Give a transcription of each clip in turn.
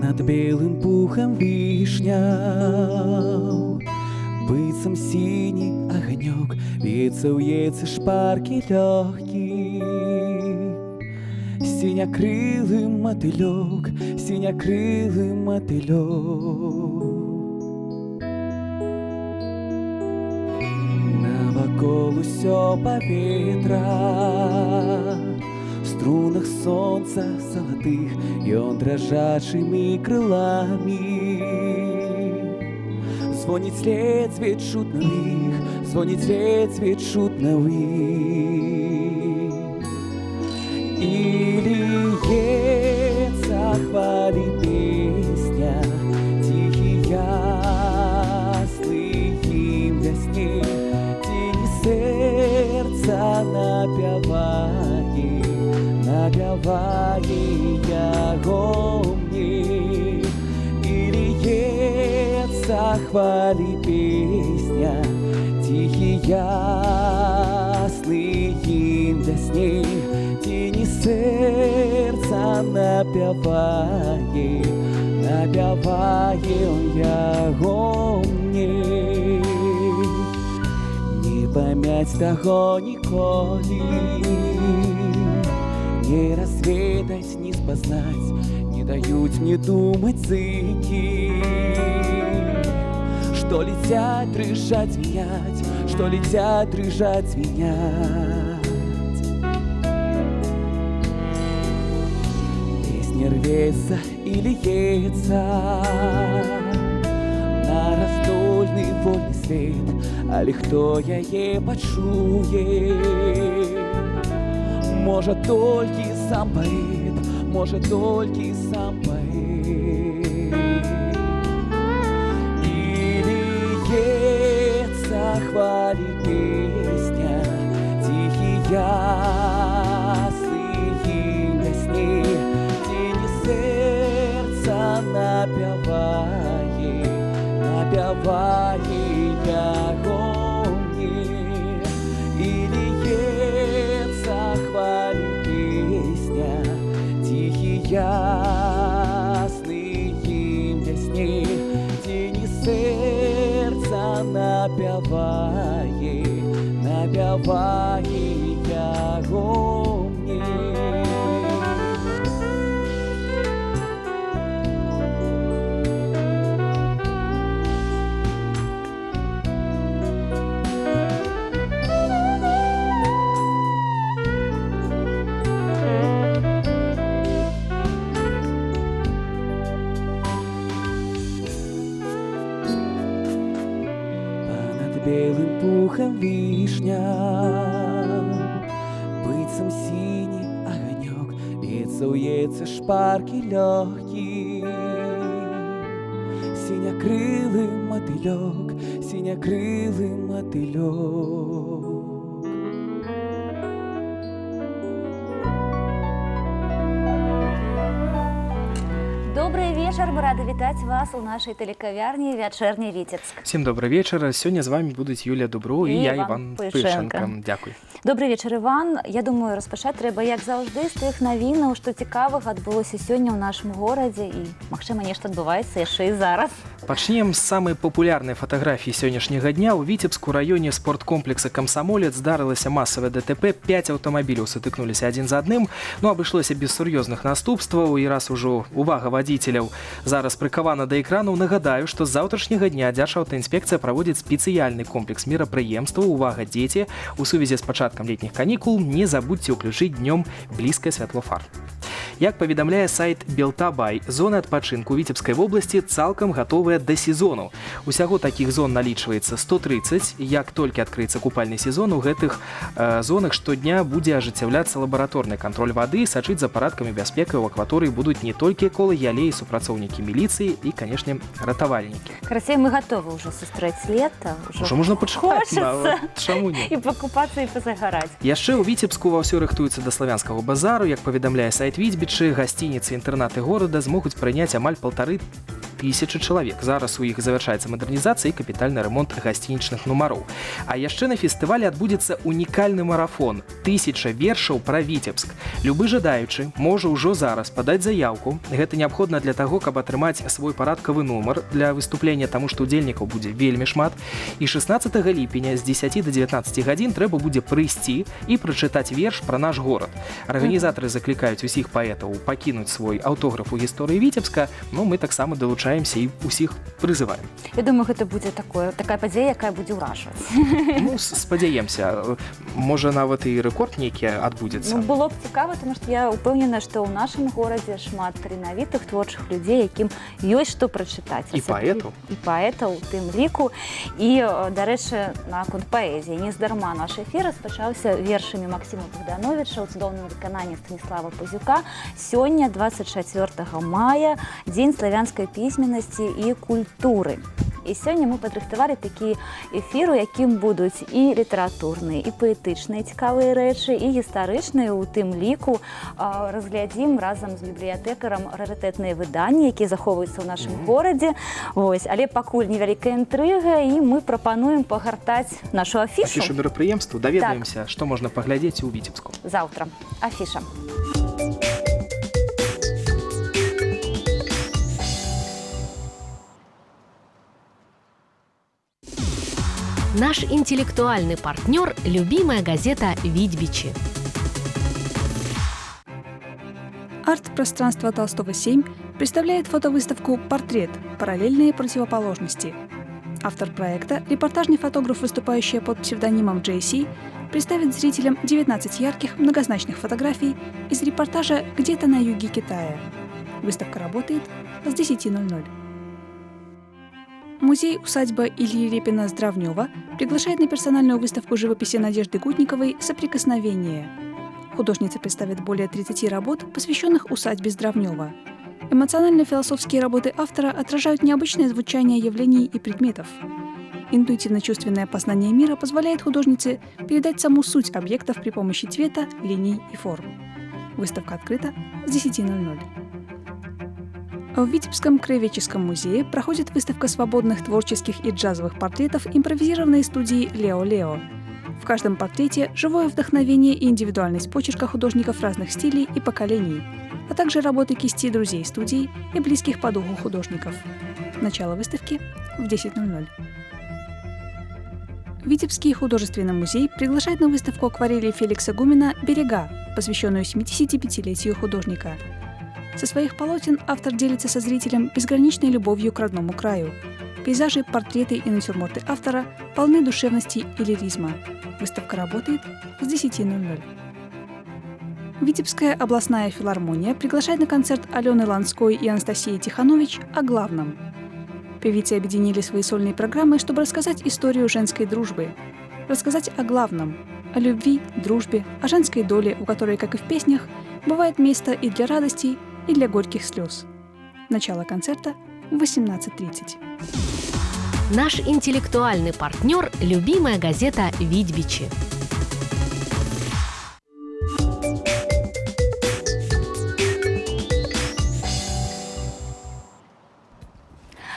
Над белым пухом вишня, быцем синий огонек, вьется в яйце шпарки легкий. Синякрылый мотылек, синякрылый мотылек. Навокол усё паветра, в струнах солнца золотых ён дрожачими крылами. Звонит ледзьве чутно іх, звонит ледзьве чутно іх. И льется хвали песня, тихий ясный гимн для сней. Тени сердца напевает, напевает яго мне. И льется хвали песня, тихий ясный гимн для сней. Тени сердца напевает, напевает яго мне. Не память таго ніколі, не разведать, не спознать, не дают мне думать зыки. Что летят, дрыжать, звенять, что летят, дрыжать, звенять. Песня рвется и льется на раздольный вольный свет, але хто яе пачуе? Можа толькі сам паэт, можа толькі сам паэт. І льецца хвалі песня, тихі ясны гімн для сней. Тені сердца напевае, напевае яго мне. И льется хвали песня, тихий ясный гимн для сней. Тени сердца напевае, напевае яго мне. Белым пухом вишня, быцем синий огонек, бьется в яйце шпарки легкий. Синякрылый мотылек, синякрылый мотылек. Добрый вечер, мы рады вітаць вас у нашей телекавярні «Вечерний Витебск». Всем добрый вечер. Сегодня с вами будут Юлия Дуброва и я, Иван Пышенко. Дякую. Добрый вечер, Иван. Я думаю, розпачаць трэба, як заўжды, з тых навінаў, што цікавых адбылося сёння ў нашым горадзе і, магчыма, нешта адбываецца яшчэ і зараз. Пачнем з самай папулярнай фатаграфіі сённяшняга дня. У Віцебску раёне спорткомплекса «Камсамолец» здарылася масавае ДТП. 5 аўтамабіляў сутыкнуліся адзін за адным, но абышлося без сур'ёзных наступстваў. І раз ужо увага вадзіцеляў зараз прыкавана да экранаў, нагадаю, што з заўтрашняга дня Дзяржаўтаінспекцыя праводзіць спецыяльны комплекс мерапрыемстваў. Увага, дзеці, у сувязі з пачаткам летніх канікул не забудзьце ўключыць днём блізкае святло фар. Як паведамляе сайт Белтабай, зоны адпачынку Віцебскай вобласці цалкам гатовыя да сезону. Усяго такіх зон налічваецца 130. Як толькі адкрыецца купальны сезон, у гэтых зонах штодня будзе ажыццяўляцца лабараторны кантроль вады, сачыць за парадкамі бяспекай у акваторыі будуць не толькі эколагі, але і супрацоўнікі міліцыі і, канешне, ратавальнікі. Карацей, мы гатовы ўжо сустрэць лета. Ужо можна пачакаць, чаму не? І пакупацца, і пазагараць. Яшчэ ў Віцебску ва ўсё рыхтуецца да славянскага базару. Як паведамляе сайт Віцебічы, гасцініцы і інтэрнаты горада змогуць прыняць амаль 1500 1000 чалавек. Зараз у іх завяршаецца мадэрнізацыя і капітальны ремонт гасцінічных нумароў. А яшчэ на фестывале адбудзецца унікальны марафон 1000 вершаў пра Віцебск. Любы жадаючы можа ўжо зараз падаць заяўку. Гэта неабходна для таго, каб атрымаць свой парадкавы нумар для выступлення, таму што удзельнікаў будзе вельмі шмат. І 16 ліпеня з 10 до 19 гадзін трэба будзе прыйсці і прачытаць верш пра наш горад. Арганізатары заклікаюць усіх паэтаў пакінуць свой аўтограф у гісторыі Віцебска, но мы таксама далучаемся і усіх прызываем. Я думаю, гэта будзе такая падзея, якая будзе ўражваць. Ну, спадзяемся. Можа, нават і рэкорд нейкі адбудзецца. Ну, было б цікава, тому што я ўпэўнена, што ў нашым горадзе шмат таленавітых творчых людзей, якім ёсць што прачытаць. І паэтаў. І паэтаў у тым ліку. І, дарэчы, наконт паэзіі. Нездарма наш эфір распачаўся вершамі Максіма Богдановича ў цудоўным выкананні Станіслава Пазюка. Сёння, 24 мая, дзень славянскай пісьменнасці і культуры. І сёння мы падрыхтавалі такі эфір, у якім будуць і літаратурныя, і паэтычныя цікавыя рэчы, і гістарычныя, у тым ліку разглядзім разам з бібліятэкарам рарытэтныя выданні, якія захоўваюцца ў нашым горадзе. Вось, але пакуль невялікая інтрыга, і мы прапануем пагартаць нашу афішу. Афішу мерапрыемству, даведаемся, што можна паглядзець у Віцебску. Заўтра. Афіша. Наш интеллектуальный партнер – любимая газета «Видьбичи». Арт-пространство Толстого 7 представляет фотовыставку «Портрет. Параллельные противоположности». Автор проекта, репортажный фотограф, выступающий под псевдонимом JC, представит зрителям 19 ярких, многозначных фотографий из репортажа «Где-то на юге Китая». Выставка работает с 10:00. Музей-усадьба Ильи Репина-Здравнева приглашает на персональную выставку живописи Надежды Гутниковой «Соприкосновение». Художница представит более 30 работ, посвященных усадьбе Здравнева. Эмоционально-философские работы автора отражают необычное звучание явлений и предметов. Интуитивно-чувственное познание мира позволяет художнице передать саму суть объектов при помощи цвета, линий и форм. Выставка открыта с 10:00. В Витебском краеведческом музее проходит выставка свободных творческих и джазовых портретов импровизированной студии «Лео-Лео». В каждом портрете живое вдохновение и индивидуальность почерка художников разных стилей и поколений, а также работы кисти друзей студии и близких по духу художников. Начало выставки в 10:00. Витебский художественный музей приглашает на выставку акварели Феликса Гумина «Берега», посвященную 75-летию художника. Со своих полотен автор делится со зрителем безграничной любовью к родному краю. Пейзажи, портреты и натюрморты автора полны душевности и лиризма. Выставка работает с 10:00. Витебская областная филармония приглашает на концерт Алены Ланской и Анастасии Тиханович о главном. Певицы объединили свои сольные программы, чтобы рассказать историю женской дружбы. Рассказать о главном – о любви, дружбе, о женской доле, у которой, как и в песнях, бывает место и для радостей, и для горьких слез. Начало концерта в 18:30. Наш интеллектуальный партнер – любимая газета «Видьбичи».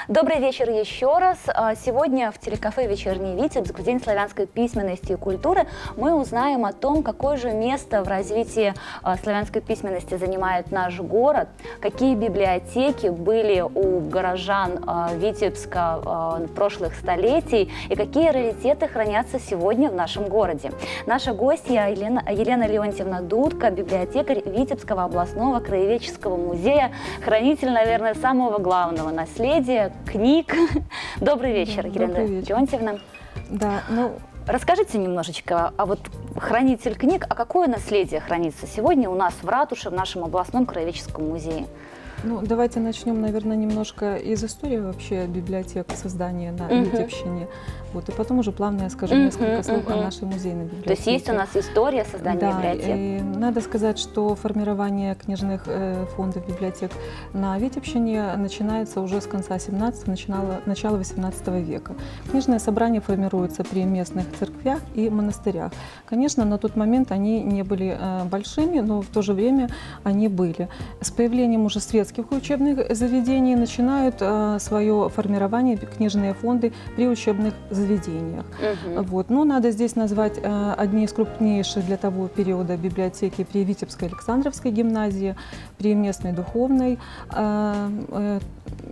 Добрый вечер еще раз. Сегодня в телекафе «Вечерний Витебск» в День славянской письменности и культуры мы узнаем о том, какое же место в развитии славянской письменности занимает наш город, какие библиотеки были у горожан Витебска прошлых столетий и какие раритеты хранятся сегодня в нашем городе. Наша гостья Елена Леонтьевна Дудка, библиотекарь Витебского областного краеведческого музея, хранитель, наверное, самого главного наследия – книг. Добрый вечер, Елена Леонтьевна. Да, расскажите немножечко, а вот хранитель книг, а какое наследие хранится сегодня у нас в ратуше, в нашем областном краеведческом музее? Давайте начнем, наверное, немножко из истории вообще библиотек создания на Витебщине. И потом уже плавно я скажу несколько слов о нашей музейной библиотеке. То есть есть у нас история создания библиотек? И надо сказать, что формирование книжных фондов библиотек на Витебщине начинается уже с конца 17-го, начала 18 века. Книжные собрания формируются при местных церквях и монастырях. Конечно, на тот момент они не были большими, но в то же время они были. С появлением уже светских детских учебных заведений, начинают свое формирование книжные фонды при учебных заведениях. Вот. Но надо здесь назвать одни из крупнейших для того периода библиотеки при Витебской Александровской гимназии, при местной духовной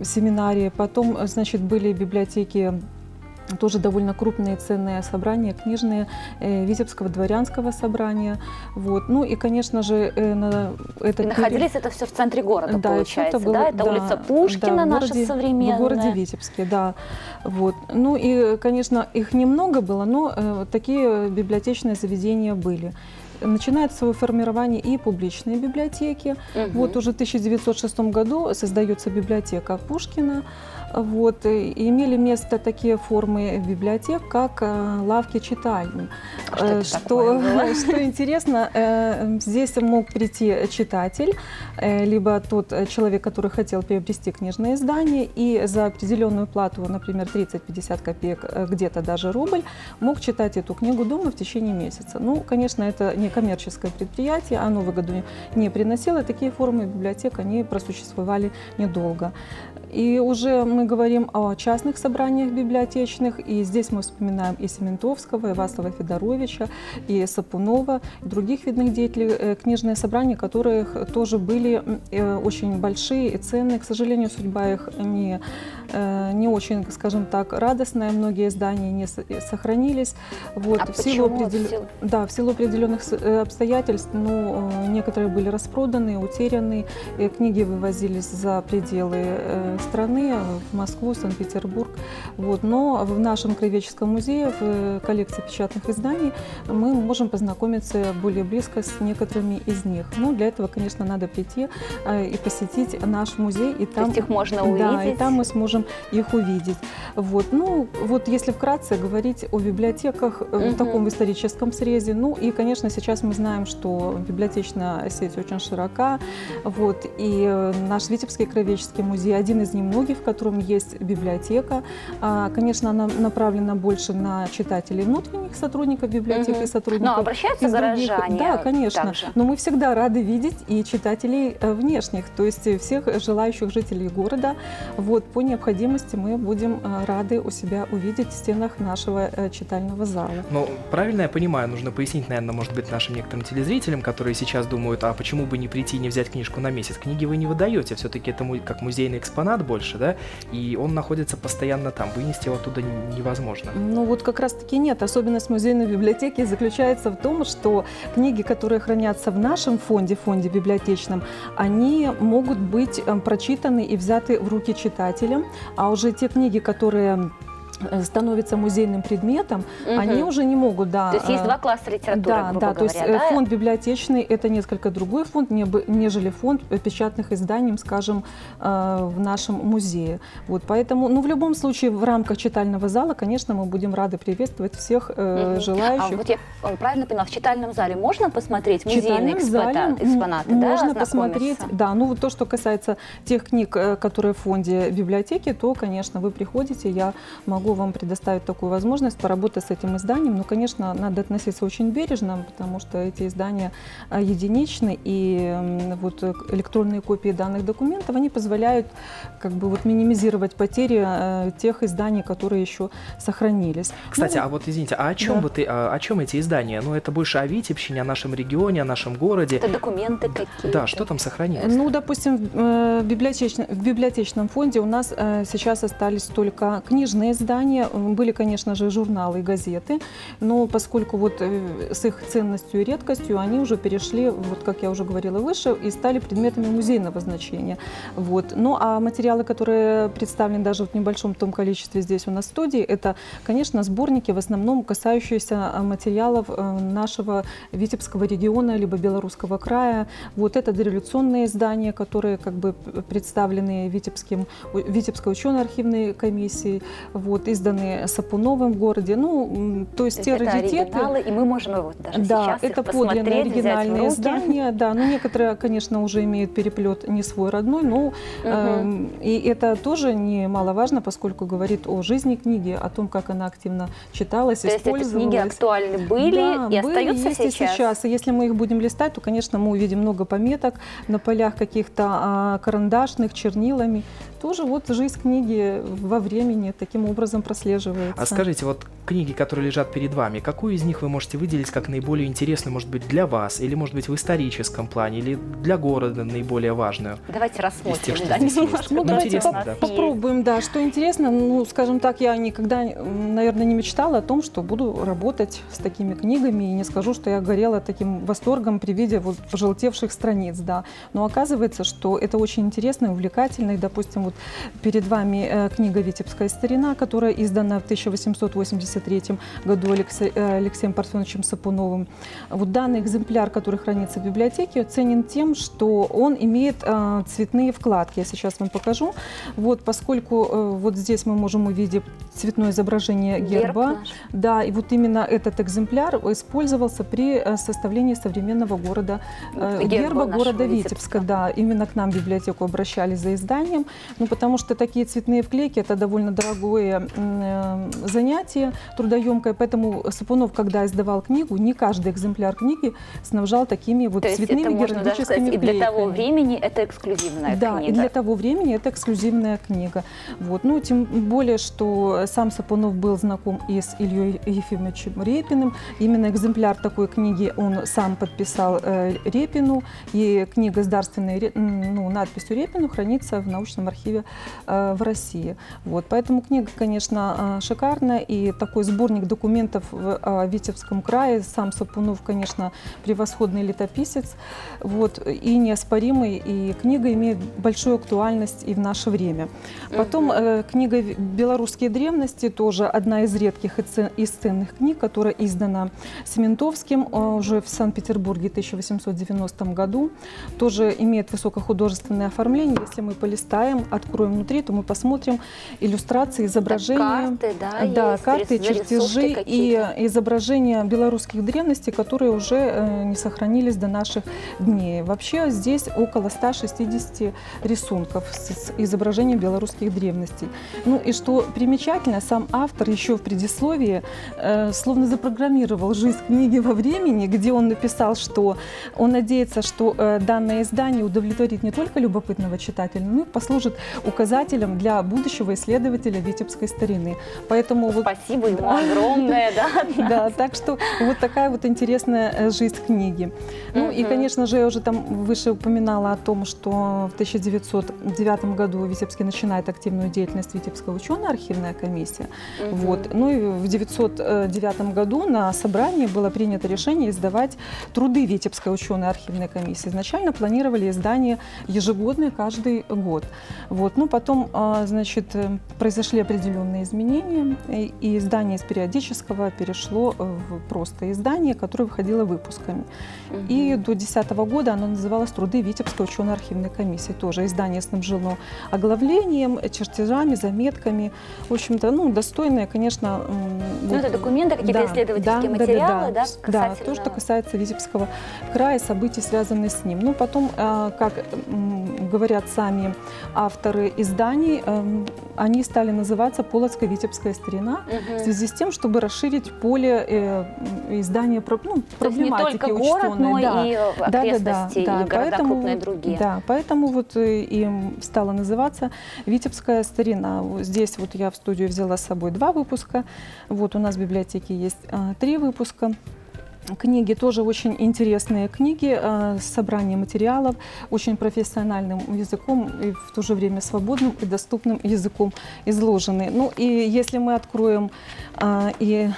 семинарии. Потом, значит, были библиотеки, тоже довольно крупные ценные собрания книжные Витебского дворянского собрания. Вот. Ну и, конечно же, И находились это все в центре города, да, получается, это было, да? Это улица Пушкина, да, наша современная. В городе Витебске, да. Вот. Ну и, конечно, их немного было, но такие библиотечные заведения были. Начинают свое формирование и публичные библиотеки. Вот уже в 1906 году создается библиотека Пушкина. Вот. И имели место такие формы библиотек, как лавки-читальни. Что интересно, здесь мог прийти читатель, либо тот человек, который хотел приобрести книжное издание, и за определенную плату, например, 30-50 копеек, где-то даже рубль, мог читать эту книгу дома в течение месяца. Ну, конечно, это не коммерческое предприятие, оно выгоду не приносило. Такие формы библиотек, они просуществовали недолго. И уже мы говорим о частных собраниях библиотечных, и здесь мы вспоминаем и Сементовского, и Вацлава Федоровича, и Сапунова, и других видных деятелей. Книжные собрания, которых тоже были очень большие и ценные. К сожалению, судьба их не очень, скажем так, радостная. Многие издания не сохранились. Вот. А почему? Да, в силу определенных обстоятельств, ну, некоторые были распроданы, утеряны, книги вывозились за пределы страны, в Москву, Санкт-Петербург. Вот. Но в нашем краеведческом музее, в коллекции печатных изданий, мы можем познакомиться более близко с некоторыми из них. Ну, для этого, конечно, надо прийти и посетить наш музей. И там, то есть их можно увидеть? Да, и там мы сможем их увидеть. Вот. Ну, вот если вкратце говорить о библиотеках в таком историческом срезе, ну и, конечно, сейчас мы знаем, что библиотечная сеть очень широка. Вот. И наш Витебский краеведческий музей один из немногих, в котором есть библиотека. Конечно, она направлена больше на читателей внутренних сотрудников библиотеки и сотрудников. Но обращаются горожане? Да, конечно. Также. Но мы всегда рады видеть и читателей внешних, то есть всех желающих жителей города. Вот, по необходимости мы будем рады у себя увидеть в стенах нашего читального зала. Ну, правильно я понимаю, нужно пояснить, наверное, может быть, нашим некоторым телезрителям, которые сейчас думают, а почему бы не прийти и не взять книжку на месяц? Книги вы не выдаете, все-таки это как музейный экспонат больше, да, и он находится постоянно там, вынести его оттуда невозможно. Ну вот как раз-таки нет. Особенность музейной библиотеки заключается в том, что книги, которые хранятся в нашем фонде библиотечном, они могут быть прочитаны и взяты в руки читателям, а уже те книги, которые становится музейным предметом, они уже не могут, да. То есть есть два класса литературы, грубо говоря, то есть фонд библиотечный – это несколько другой фонд, нежели фонд печатных изданий, скажем, в нашем музее. Вот, поэтому, ну, в любом случае, в рамках читального зала, конечно, мы будем рады приветствовать всех желающих. А вот я правильно поняла, в читальном зале можно посмотреть музейные экспонаты? Можно посмотреть, да. Ну, вот то, что касается тех книг, которые в фонде библиотеки, то, конечно, вы приходите, я могу вам предоставить такую возможность поработать с этим изданием. Но, конечно, надо относиться очень бережно, потому что эти издания единичны, и вот электронные копии данных документов, они позволяют как бы вот минимизировать потери тех изданий, которые еще сохранились. Кстати, а вот извините, а о чем о чем эти издания? Ну, это больше о Витебщине, о нашем регионе, о нашем городе. Это документы какие-то? Да, что там сохранилось? Ну, допустим, в библиотечном фонде у нас сейчас остались только книжные издания. Были, конечно же, журналы и газеты, но поскольку вот с их ценностью и редкостью они уже перешли, вот как я уже говорила выше, и стали предметами музейного значения. Вот. Ну, а материалы, которые представлены даже в небольшом том количестве здесь у нас в студии, это, конечно, сборники, в основном касающиеся материалов нашего Витебского региона, либо Белорусского края. Вот это дореволюционные издания, которые как бы представлены Витебской ученой архивной комиссией. Вот. вот изданные Сапуновым в городе. Ну, то есть те это раритеты. оригиналы, и мы можем вот даже Да, сейчас это их подлинные посмотреть, взять в оригинальные руки. издания. Да, но некоторые, конечно, уже имеют переплет не свой родной, но и это тоже немаловажно, поскольку говорит о жизни книги, о том, как она активно читалась, То есть эти использовалась. книги актуальны были Да, и были, остаются есть и сейчас. И если мы их будем листать, то, конечно, мы увидим много пометок на полях каких-то карандашных, чернилами. Тоже вот жизнь книги во времени таким образом прослеживается. А скажите, вот книги, которые лежат перед вами, какую из них вы можете выделить как наиболее интересную, может быть, для вас, или, может быть, в историческом плане, или для города наиболее важную? Давайте рассмотрим. Из тех, что да, здесь немножко. есть. Ну, Ну, давайте интересно, да. попробуем, да, что интересно. Ну, скажем так, я никогда, наверное, не мечтала о том, что буду работать с такими книгами, и не скажу, что я горела таким восторгом при виде вот пожелтевших страниц, да. Но оказывается, что это очень интересно и увлекательно, и, допустим, вот перед вами книга «Витебская старина», которая издана в 1883 году Алексеем Парфеновичем Сапуновым. Вот данный экземпляр, который хранится в библиотеке, ценен тем, что он имеет цветные вкладки. Я сейчас вам покажу. Вот, поскольку вот здесь мы можем увидеть цветное изображение герба. наш. Да, и вот именно этот экземпляр использовался при составлении современного города, герба нашего города Витебска. Витебска. Да, именно к нам в библиотеку обращались за изданием, ну, потому что такие цветные вклейки – это довольно дорогое занятие, трудоемкое, поэтому Сапунов, когда издавал книгу, не каждый экземпляр книги снабжал такими вот То есть цветными это, можно даже сказать, геральдическими и для того вклейками. времени это эксклюзивная Да, книга. и для того времени это эксклюзивная книга. Вот. Ну, тем более, что сам Сапунов был знаком и с Ильей Ефимовичем Репиным. Именно экземпляр такой книги он сам подписал Репину, и книга с дарственной надписью Репину хранится в научном архиве в России. Вот. Поэтому книга, конечно, шикарная, и такой сборник документов в Витебском крае. Сам Сапунов, конечно, превосходный летописец, вот, и неоспоримый, и книга имеет большую актуальность и в наше время. Потом книга «Белорусские древности» тоже одна из редких и ценных книг, которая издана Сементовским уже в Санкт-Петербурге в 1890 году. Тоже имеет высокохудожественное оформление. Если мы полистаем, откроем внутри, то мы посмотрим иллюстрации, изображения. Карты, Да, есть, карты, чертежи и какие-то. изображения белорусских древностей, которые уже не сохранились до наших дней. Вообще здесь около 160 рисунков с изображением белорусских древностей. Ну и что примечательно, сам автор еще в предисловии словно запрограммировал жизнь книги во времени, где он написал, что он надеется, что данное издание удовлетворит не только любопытного читателя, но и послужит указателем для будущего исследователя витебской старины. Поэтому вот, Спасибо ему огромное, да. да, так что вот такая вот интересная жизнь книги. Ну и, конечно же, я уже там выше упоминала о том, что в 1909 году в Витебске начинает активную деятельность Витебская ученая-архивная комиссия. Вот. Ну и в 1909 году на собрании было принято решение издавать труды Витебской ученой-архивной комиссии. Изначально планировали издание ежегодное каждый год. Вот. Ну, потом, значит, произошли определенные изменения, и издание из периодического перешло в просто издание, которое выходило выпусками. И до 2010 года оно называлось «Труды Витебской ученой-архивной комиссии». Тоже издание снабжено оглавлением, чертежами, заметками. В общем-то, ну, достойное, конечно. Ну, это документы, какие-то исследовательские материалы, да, Да, то, что касается Витебского края, событий, связанных с ним. Ну, потом, как говорят сами авторы изданий, они стали называться «Полоцко-Витебская старина» в связи с тем, чтобы расширить поле издания проблематики то есть не только город, но да. и окрестности, и города крупные другие. Да, поэтому вот им стала называться «Витебская старина». Здесь вот я в студию взяла с собой 2 выпуска. Вот у нас в библиотеке есть 3 выпуска. Книги тоже очень интересные книги, собрание материалов, очень профессиональным языком и в то же время свободным и доступным языком изложены. Ну и если мы откроем и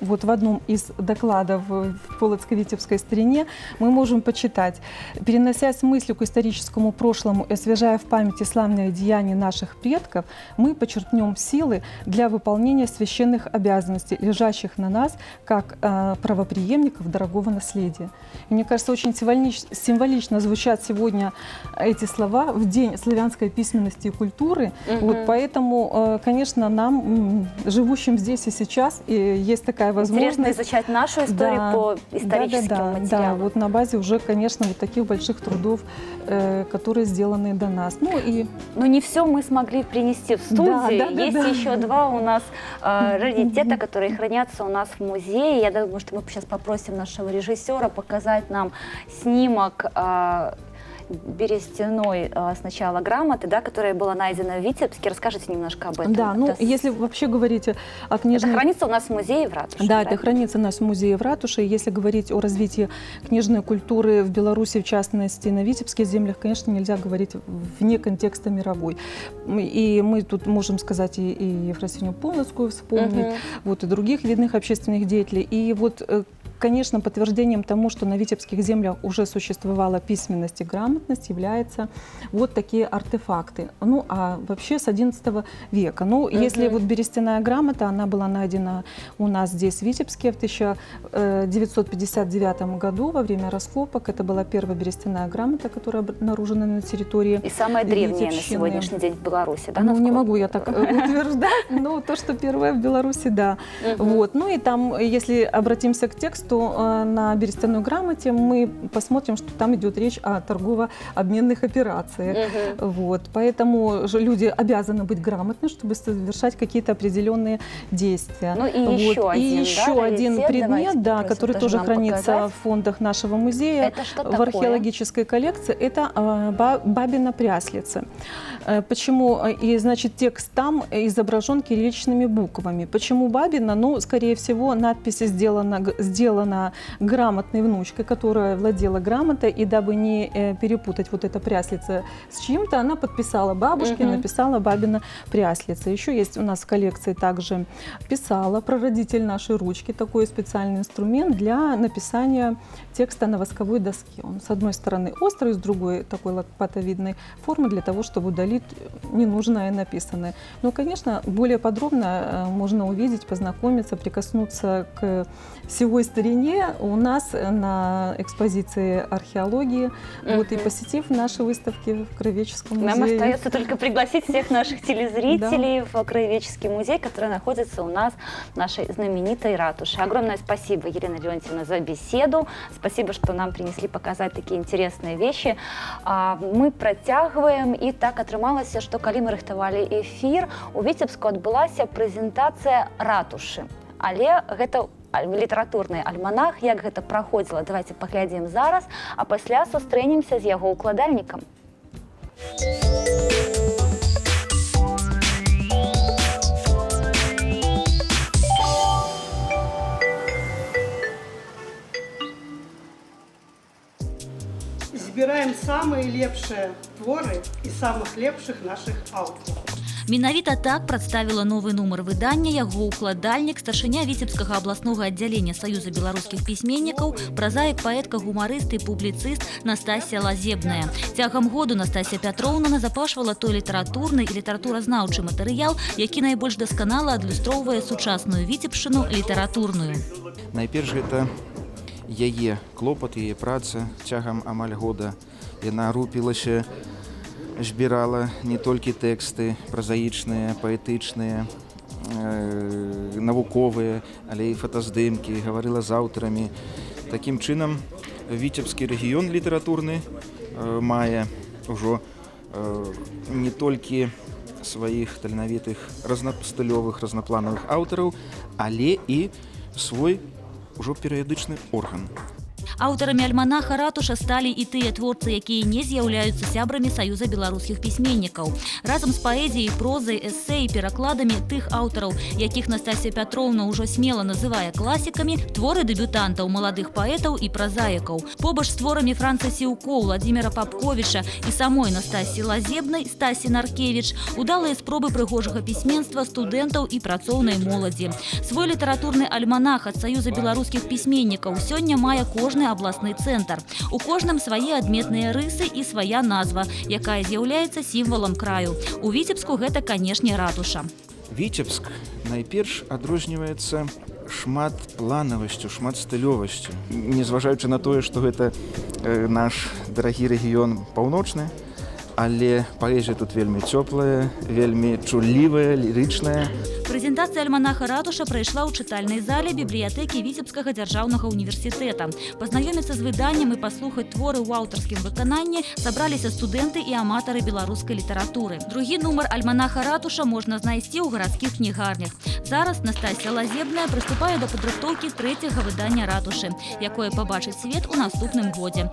вот в одном из докладов в Полоцко-Витебской старине мы можем почитать: «Переносясь мыслью к историческому прошлому и освежая в памяти славные деяния наших предков, мы почерпнем силы для выполнения священных обязанностей, лежащих на нас, как правопреемников дорогого наследия». И мне кажется, очень символично звучат сегодня эти слова в День славянской письменности и культуры. Вот поэтому, конечно, нам, живущим здесь и сейчас, и есть такая возможность. Интересно изучать нашу историю по историческим материалам. Да, вот на базе уже, конечно, вот таких больших трудов, которые сделаны до нас. Но не все мы смогли принести в студию. Есть еще два у нас раритета, которые хранятся у нас в музее. Я думаю, что мы сейчас попросим нашего режиссера показать нам снимок берестяной сначала грамоты, да, которая была найдена в Витебске. Расскажите немножко об этом. Да, если вообще говорить о книжной... Это хранится у нас в музее в ратуше. Да, это хранится у нас в музее в ратуше. Если говорить о развитии книжной культуры в Беларуси, в частности, на витебских землях, конечно, нельзя говорить вне контекста мировой. И мы тут можем сказать и Ефросинью Полоцкую вспомнить, вот, и других видных общественных деятелей. И вот, конечно, подтверждением тому, что на витебских землях уже существовала письменность и грамотность, являются вот такие артефакты. Ну, а вообще с XI века. Ну, если вот берестяная грамота, она была найдена у нас здесь, в Витебске, в 1959 году во время раскопок. Это была первая берестяная грамота, которая обнаружена на территории и самая древняя на сегодняшний день в Беларуси, да? Ну, не могу я так утверждать, но то, что первая в Беларуси, да. Вот. Ну, и там, если обратимся к тексту, на берестяной грамоте, мы посмотрим, что там идет речь о торгово-обменных операциях. Вот. Поэтому же люди обязаны быть грамотны, чтобы совершать какие-то определенные действия. Ну и вот. еще один предмет, да, который тоже хранится в фондах нашего музея, в археологической коллекции, это бабина пряслица. Почему? И, значит, текст там изображен кирилличными буквами. Почему бабина? Ну, скорее всего, надпись сделана грамотной внучкой, которая владела грамотой, и дабы не перепутать вот это пряслица с чьим-то, она подписала бабушке, написала бабина пряслица. Еще есть у нас в коллекции также писала, прародитель нашей ручки, такой специальный инструмент для написания текста на восковой доске. Он с одной стороны острый, с другой такой лопатовидной формы для того, чтобы удалить ненужное написанное. Но, конечно, более подробно можно увидеть, познакомиться, прикоснуться к всего старине у нас на экспозиции археологии. Вот, и посетив наши выставки в Краеведческом музее. Нам остается только пригласить всех наших телезрителей в Краеведческий музей, который находится у нас в нашей знаменитой ратуше. Огромное спасибо, Елена Леонтьевна, за беседу. Спасибо, что нам принесли показать такие интересные вещи. Мы протягиваем, и так атрымалася, что калі мы рыхтавалі эфир, у Витебску адбылася прэзентацыя ратушы. Але гэта літаратурны альманах, як гэта праходзіла, давайте паглядзім зараз, а пасля сустрэнемся з яго укладальнікам. Збираем самые лепшие творы и самых лепших наших аўтараў. Менавіта так прадставіла новы нумар выдання яго укладальнік, старшыня Віцебскага абласнога аддзялення Саюза беларускіх пісьменнікаў, празаік, паэтка, гумарыст і публіцыст Настасія Лазебная. Цягам году Настасія Пятроўна назапашвала той літаратурны і літаратуразнаўчы матэрыял, які найбольш дасканала адлюстроўвае сучасную віцебшчыну літаратурную. Найперш гэта яе клопат, яе праца цягам амаль года. Яна рупілася, збірала не толькі тэксты празаічныя, паэтычныя, навуковыя, але і фотаздымкі, гаварыла з аўтарамі. Такім чынам, Віцебскі рэгіён літаратурны мае ўжо не толькі сваіх таленавітых разнастылёвых, разнапланавых аўтараў, але і свой ужо перыядычны орган. Аўтарамі альманаха «Ратуша» сталі і тыя творцы, якія не з'яўляюцца сябрамі Саюза беларускіх пісьменнікаў. Разам з паэзіяй, прозай, эсэ і перакладамі тых аўтараў, якіх Настасья Пятроўна ўжо смела называе класікамі, творы дэбютантаў, маладых паэтаў і празаікаў. Побач з творамі Франца Сіўко, Владзіміра Папковіча і самой Настасьі Лазебнай, Стасі Наркевіч, удалыя спробы прыгожага пісьменства студэнтаў і працоўнай моладзі. Свой літаратурны альманах ад Саюза беларускіх пісьменнікаў сёння мае кожны абласны цэнтр. У кожным свае адметныя рысы і свая назва, якая з'яўляецца сімвалам краю. У Віцебску гэта, канешне, ратуша. Віцебск найперш адрозніваецца шматпланавасцю, шматстылёвасцю. Незважаючы на тое, што гэта наш дарагі рэгіён паўночны, але паэзія тут вельмі цёплая, вельмі чуллівая, лірычная. Прэзентацыя альманаха «Ратуша» прайшла ў чытальнай зале бібліятэкі Віцебскага дзяржаўнага універсітэта. Пазнаёміцца з выданнем і паслухаць творы ў аўтарскім выкананні сабраліся студэнты і аматары беларускай літаратуры. Другі нумар альманаха «Ратуша» можна знайсці ў гарадскіх кнігарнях. Зараз Настасья Лазебная прыступае да падрыхтоўкі трэцяга выдання «Ратушы», якое пабачыць свет у наступным годзе.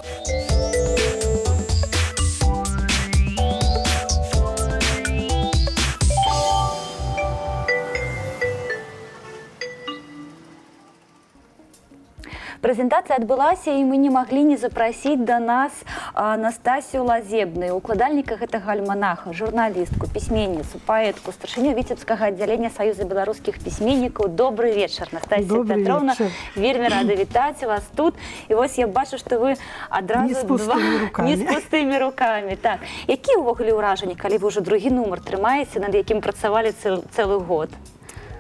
Прэзентацыя адбылася, і мы не маглі не запрасіць да нас Настасію Лазебную, укладальніка гэтага альманаха, журналістку, пісьменніцу, паэтку, старшыню Віцебскага аддзялення Саюза беларускіх пісьменнікаў. Добры вечар, Настасья Пятроўна. Вельмі рада вітаць вас тут. І вось я бачу, што вы адразу не з пустымі рукамі. Так. Які ўвогуле ўражанні, калі вы ўжо другі нумар трымаеце, над якім працавалі цэлы год?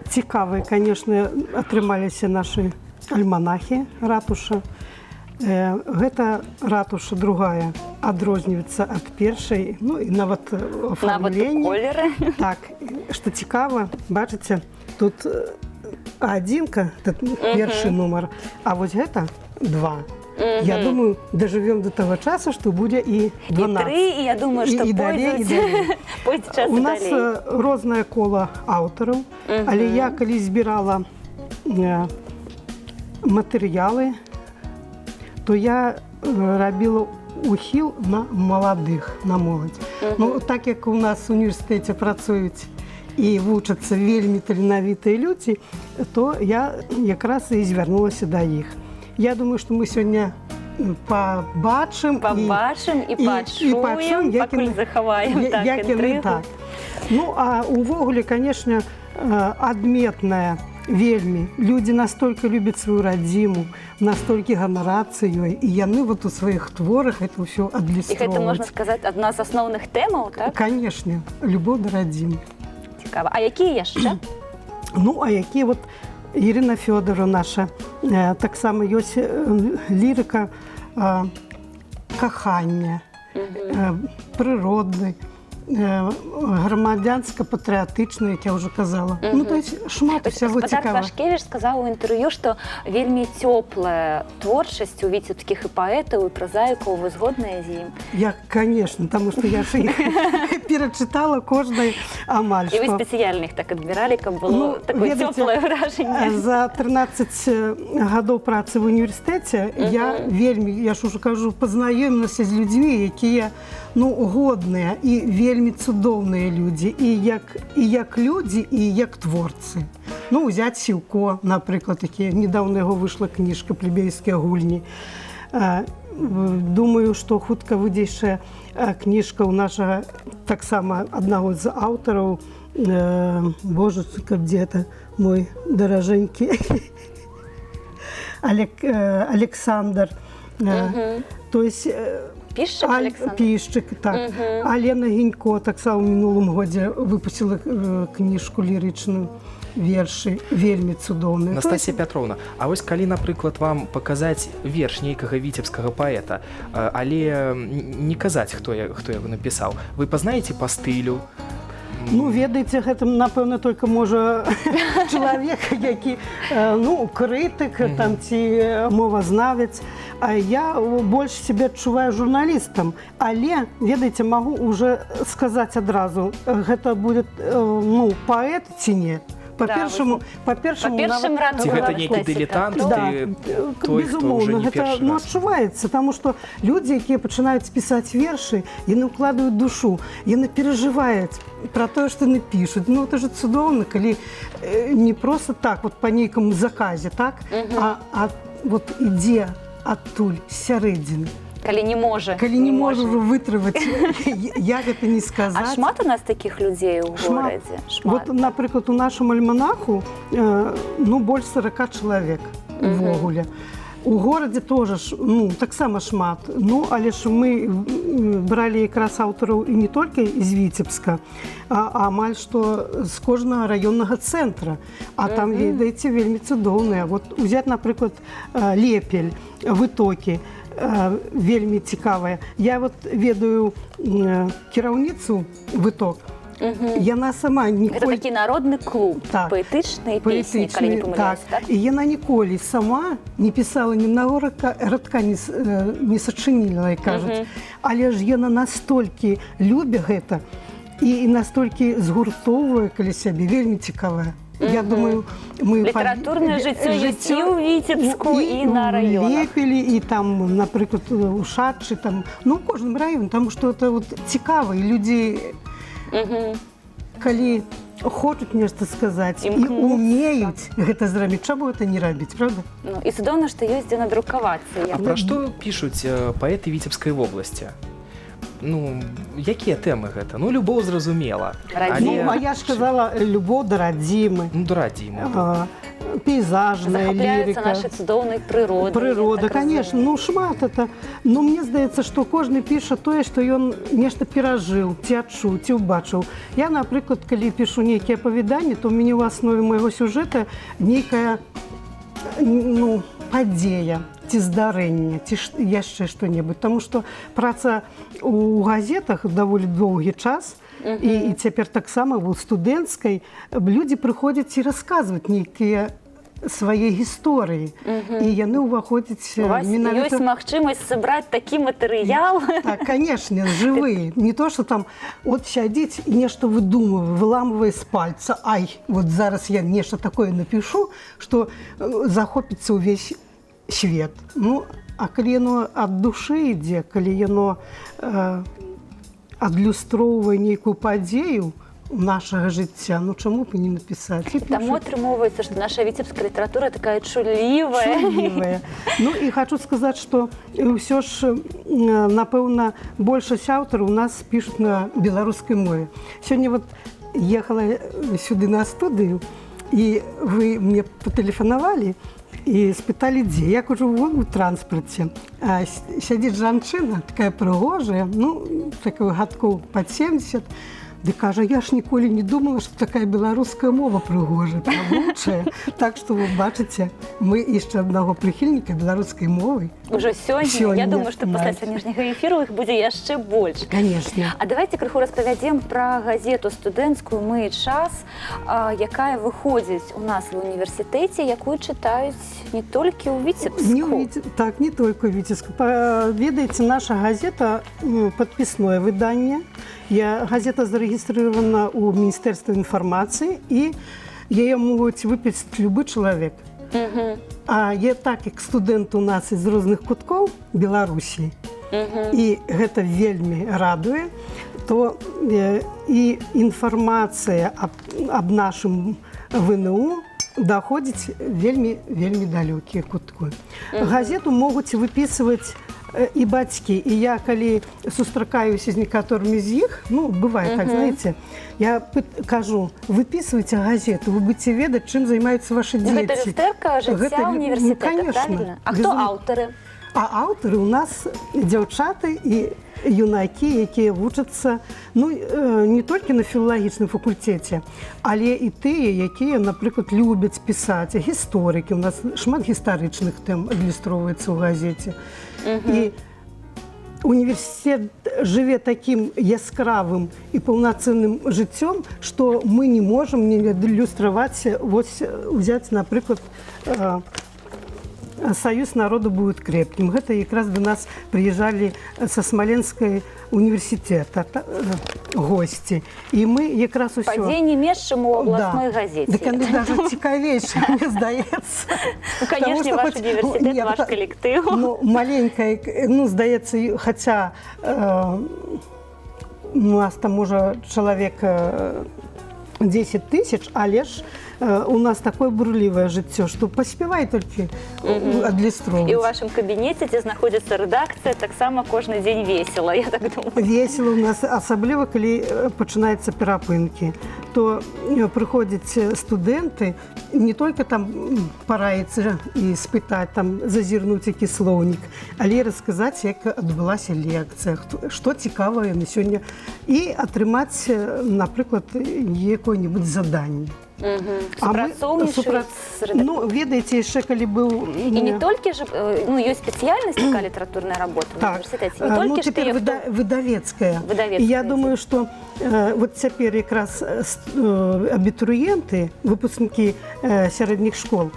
Цікавыя, конечно, атрымаліся нашы альманахі «Ратуша». Гэта «Ратуша» другая адрозніваецца ад першай, ну і нават афармленне. Колеры. Так, што цікава, бачыце, тут адзінка, першы нумар, а вось гэта два. Я думаю, дажывем до того часу, што будзе і 12. І 3, і я думаю, што пойдзе час далей. У нас рознае кола аўтараў, але я калі збірала матэрыялы, то я рабіла ухіл на маладых, на моладзь. Ну, так як у нас у універсітэце працуюць і вучацца вельмі таленавітыя людзі, то я якраз і звярнулася да іх. Я думаю, што мы сёння пабачым і пачуем, пакуль захаваем інтрыгу. Ну, а увогуле, канешне, адметная вельмі. Людзі настолькі любяць сваю радзіму, настолькі ганарацца ёй, і яны вот у сваіх творах гэта ўсё адлюстроўваюць. І гэта, можна сказаць, адна з асноўных тэмаў, так? Канешне, любоў да радзімы. Цікава. А якія яшчэ? Ну, а якія вот Ірына Фёдорова наша, таксама ёсць лірыка кахання, прыродны, грамадзянска-патрыятычна, як я ўжо казала. Ну, то есть шмат усяго цікава. Гаспадар Пашкевіч сказаў у інтэрв'ю, што вельмі цёплая творчасць у віцебскіх і паэтаў, і празаікаў. Вы згодныя з ім? Я, конечно, таму што я ж іх перачытала кожнай амаль што. І вы спецыяльна іх так адбіралі, каб было такое цёплае ўражанне. За 13 гадоў працы в універсітэце я вельмі, я ж ужо кажу, пазнаёмілася з людзьмі, якія, ну, годныя і вельмі цудоўныя людзі, і як людзі, і як творцы. Ну, узяць Сіўко, напрыклад, такі, недаўно яго выйшла кніжка «Плебейскія гульні». Думаю, што хутка выйдзе кніжка ў нашага таксама аднаго з аўтараў, боже, каб дзе-то мой даражэнькі Александр. То есть Пішчык Александр? Пішчык, так. Алена Гінько таксама ў мінулым годзе выпусціла кніжку лірычную, вершы, вельмі цудоўныя. Настасья Пятроўна, а вось калі, напрыклад, вам паказаць верш нейкага віцебскага паэта, але не казаць, хто яго напісаў, вы пазнаеце па стылю? Ну, ведаеце, гэта, напэўна, толькі можа чалавек, які, ну, крытык, там, ці мовазнавец. Я больш сябе адчуваю журналістам, але, ведаеце, магу уже сказаць адразу, гэта будзе, ну, паэт ці не. Па-першаму, нават- Ці гэта нейкі дылетант, ты той, хто ўжо безумоўна, не гэта першы раз. адчуваецца, таму што людзі, якія пачынаюць пісаць вершы, яны ўкладаюць душу, яны перажываюць пра тое, што яны пішуць. Ну, это ж цудоўна, калі не проста так, вот па нейкаму заказе, так, а вот ідзе адтуль, з сярэдзіны. Калі не можа. Калі не можа ўжо вытрываць, як гэта не А сказаць. шмат у нас такіх людзей у горадзе? Вот, напрыклад, у нашым альманаху ну, больш 40 чалавек увогуле. У горадзе тоже ж, ну, таксама шмат. Ну, але ж мы бралі якраз аўтараў і не толькі з Віцебска, а амаль што з кожнага раённага цэнтра. А там, ведаеце, вельмі цудоўныя. Вот узяць, напрыклад, Лепель, Вытокі, вельмі цікавая. Я вот ведаю кіраўніцу Выток. Яна сама Гэта ніколі... такі народны клуб, паэтычныя песні, калі не памыляюсь, так? І яна ніколі сама не пісала ні одного радка, не сачыніла, як кажуць. Але ж яна настолькі любя гэта і настолькі згуртоўвае каля сябе, вельмі цікавая. Я думаю, мы... Літаратурнае жыццё ёсць і ў Віцебску, і на раёнах. Лепелі, і там, напрыклад, у Шатчы, там, ну, у кожным раёне, таму што это вот цікава, і людзі, калі хочуць нешта сказаць і умеюць гэта зрабіць, чаму гэта не рабіць, правда? Ну, і цудоўна, што ёсць дзе надрукавацца. А пра што пішуць паэты Віцебскай вобласці? Ну, якія тэмы гэта? Ну, любоў зразумела. Ну, а я ж казала, любоў да радзімы. Ну, да радзімы. Пейзажная лірика. Захапляюцца нашай цудоўнай прыродай. Прырода, конечно. Ну, шмат это. Ну, мне здаецца, што кожны піша тое, што ён нешта перажыў, ці адчуў, ці ўбачыў. Я, напрыклад, калі пішу нейкія апавяданні, то ў мяне ў аснове майго сюжэта нейкая, ну, падзея, ці здарэнне, ці яшчэ што-небудзь. Таму што праца у газетах даволі доўгі час, і цяпер таксама у студэнцкай людзі прыходзяць і расказваць нейкія свае гісторыі. І яны ўваходзяць... У вас ёсць магчымасць сабраць такі матэрыял? Так, канешне, жывыя. Не то, што там от сядзіць і нешта выдумывае, выламывае з пальца. Ай, вот зараз я нешта такое напішу, што захопіцца ўвесь свет. Ну, а калі яно ад душы ідзе, калі яно адлюстроўвае нейкую падзею нашага жыцця, ну чаму б не напісаць? Таму атрымоўваецца, што наша віцебская літаратура такая чулівая. Чулівая. Ну і хочу сказаць, што ўсё ж, напэўна, большасць аўтараў у нас пішуць на беларускай мове. Сёння вот ехала сюды на студыю, і вы мне патэлефанавалі, і спыталі, дзе. Я кажу, вон у транспарце. Сядзіць жанчына, такая прыгожая, ну, такая гадкоў пад 70, ды кажа, я ж ніколі не думала, што такая беларуская мова прыгожая, правучая. Так што вы бачыце, мы яшчэ аднаго прыхільніка беларускай мовы. Ужо сёння. Я думаю, што пасля сённяшняга эфіру іх будзе яшчэ больш. Канешне. А давайте крыху распавядзем пра газету студэнцкую «Мы і час», якая выходзіць у нас ва універсітэце, якую чытаюць не толькі ў Віцебску. Так, не толькі ў Віцебску. Ведаеце, наша газета падпісное выданне. Газета зарэгістравана ў Міністэрстве інфармацыі, і яе могуць выпісаць любы чалавек. А я так, як студэнт у нас з розных куткоў Беларусі, і гэта вельмі радуе, то і інфармацыя аб нашым ВНУ даходзіць вельмі далёкія куткі. Газету могуць выпісваць і бацькі. І я, калі сустракаюся з некаторымі з іх, ну, бывае так, знаеце, я кажу, выпісвайце газету, вы будзеце ведаць, чым займаюцца вашы дзеці. Гэта люстэрка жыцця універсітэта, правильно? А хто аўтары? А аўтары у нас дзяўчаты і юнакі, якія вучацца, ну, не толькі на філалагічным факультэце, але і тыя, якія, напрыклад, любяць пісаць, гісторыкі. У нас шмат гістарычных тэм адлюстроўваецца ў газеце. І універсітэт жыве такім яскравым і паўнацэнным жыццём, што мы не можам не адлюстраваць, вось узяць, напрыклад, «Союз народу будет крепким». Это как раз до нас приезжали со Смоленской університету гості. І ми якраз усьо... Падіння месшим у обласної газеті. Так вони навіть цікавіші, мені здається. Ну, конечно, ваш університет, ваш колектив. Ну, маленька, ну, здається, хоча у нас там може чоловік 10 тисяч, але ж у нас такое бурливое жыццё, што паспявай толькі адлюстроўваць. І ў вашым кабінеце, дзе знаходзіцца рэдакцыя, таксама кожны дзень весела, я так думаю. Весела у нас, асабліва, калі пачынаюцца перапынкі, то прыходзяць студэнты, не толькі там параіцца і спытаць, там зазірнуць які слоўнік, але расказаць, як адбылася лекцыя, што цікавае на сёння, і атрымаць, напрыклад, якое-небудзь заданне. Супрацоўнічаюць з рэдакторам. Ну, ведаеце, яшчэ калі быў... І не толькі ж, ну, ёсць спецыяльнасць такая літаратурная работа в універсітэце, не толькі ж тыя, хто... Выдавецкая. І я думаю, што вот цяпер якраз абітурыенты, выпускнікі сярэдніх школ,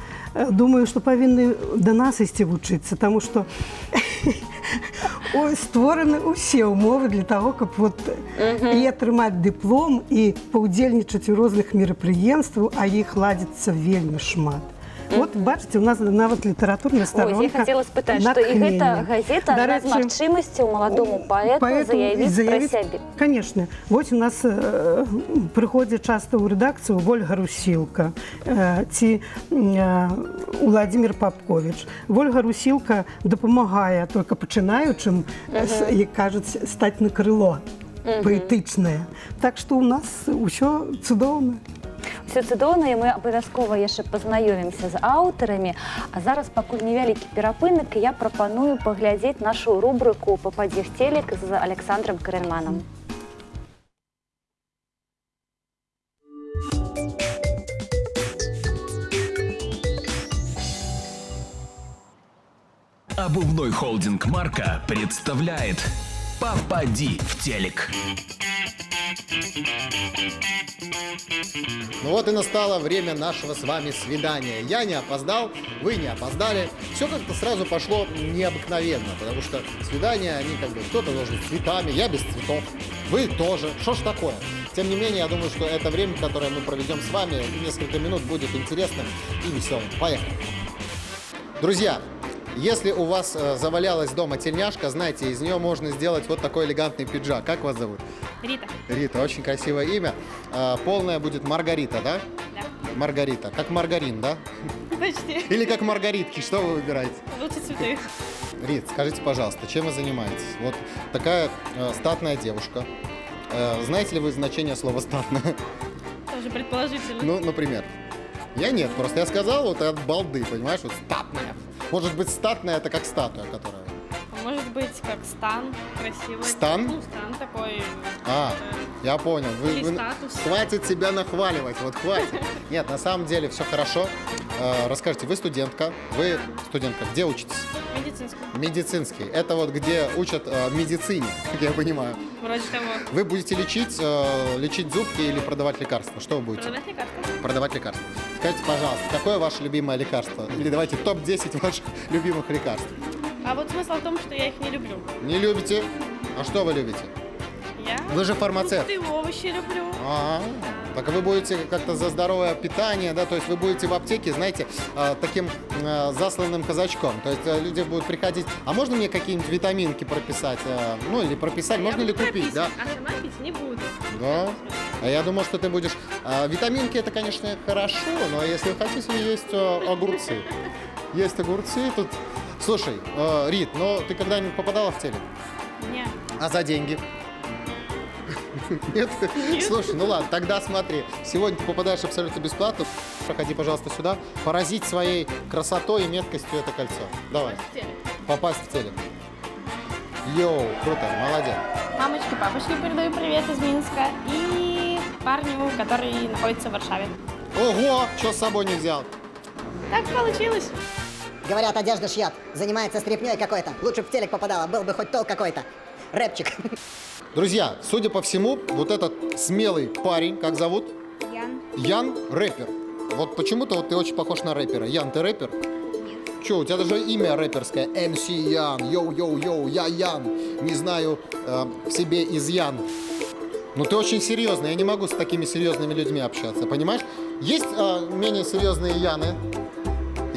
думаю, што павінны да нас ісці вучыцца, таму што створаны ўсе ўмовы для таго, каб і атрымаць дыплом, і паўдзельнічаць у розных мерапрыемстваў, а іх ладзіцца вельмі шмат. Вот, бачыце, у нас нават літаратурная сторонка. Ой, я хотела спытаць, што і гэта газета адна з магчымасцяў маладому паэту заявіць пра сябе. Конечно. Вось у нас прыходзіць часта ў рэдакцыю Вольга Русілка ці Уладзімір Папковіч. Вольга Русілка дапамагае толькі пачынаючым, як кажуць, стаць на крыло паэтычнае. Так што ў нас усё цудоўна. Все цудоўна, і мы абавязкова яшчэ пазнаёмімся з аўтарамі. А зараз, пакуль невялікі перапынак, я прапаную паглядзець нашу рубрыку «Попадзі в телек» з Александром Карельманом. Обувной холдинг «Марка» представляет «Попади в телек». Ну вот и настало время нашего с вами свидания. Я не опоздал, вы не опоздали. Все как-то сразу пошло необыкновенно, потому что свидания, они как бы, кто-то должен с цветами, я без цветов, вы тоже. Что ж такое? Тем не менее, я думаю, что это время, которое мы проведем с вами, несколько минут, будет интересным и веселым. Поехали. Друзья, если у вас завалялась дома тельняшка, знаете, из нее можно сделать вот такой элегантный пиджак. Как вас зовут? Рита. Рита, очень красивое имя. Полная будет Маргарита, да? Да. Маргарита. Как маргарин, да? Почти. Или как маргаритки, что вы выбираете? Лучше цветы. Рит, скажите, пожалуйста, чем вы занимаетесь? Вот такая статная девушка. Знаете ли вы значение слова «статная»? Тоже предположительно. Ну, например. Я нет, просто я сказал вот от балды, понимаешь, вот статная. Может быть, статная — это как статуя, которая... Может быть, как стан красивый. Стан? Ну, стан такой. Я понял. Или статус. Хватит себя нахваливать, вот хватит. Нет, на самом деле все хорошо. Расскажите, вы студентка. Вы студентка, где учитесь? Медицинский. Медицинский. Это вот где учат медицине, как я понимаю. Вроде того. Вы будете лечить зубки или продавать лекарства? Что вы будете? Продавать лекарства. Продавать лекарства. Скажите, пожалуйста, какое ваше любимое лекарство? Или давайте топ-10 ваших любимых лекарств. А вот смысл в том, что я их не люблю. Не любите? А что вы любите? Вы же фармацевт. Фрукты, овощи люблю. Так вы будете как-то за здоровое питание, да, то есть вы будете в аптеке, знаете, таким засланным казачком. То есть люди будут приходить, а можно мне какие-нибудь витаминки прописать? Ну, или прописать, можно ли купить, да? А сама пить не буду. Да? А я думал, что ты будешь... Витаминки — это, конечно, хорошо, но если вы хотите, есть огурцы. Есть огурцы тут. Слушай, Рит, но ты когда-нибудь попадала в телек? Нет. А за деньги? Нет? Слушай, ну ладно, тогда смотри. Сегодня ты попадаешь абсолютно бесплатно. Проходи, пожалуйста, сюда. Поразить своей красотой и меткостью это кольцо. Давай. Попасть в телек. Йоу, круто, молодец. Мамочке, папочке передаю привет из Минска. И парню, который находится в Варшаве. Ого, что с собой не взял? Так получилось. Говорят, одежду шьет, занимается стряпнёй какой-то. Лучше б в телек попадала, был бы хоть толк какой-то. Рэпчик. Друзья, судя по всему, вот этот смелый парень, как зовут? Ян. Ян, рэпер. Вот почему-то вот ты очень похож на рэпера. Ян, ты рэпер? Нет. что, у тебя даже имя рэперское. МС Ян, йоу-йоу-йоу, я Ян. Не знаю в себе изъян. Ну ты очень серьезный, я не могу с такими серьезными людьми общаться, понимаешь? Есть менее серьезные Яны.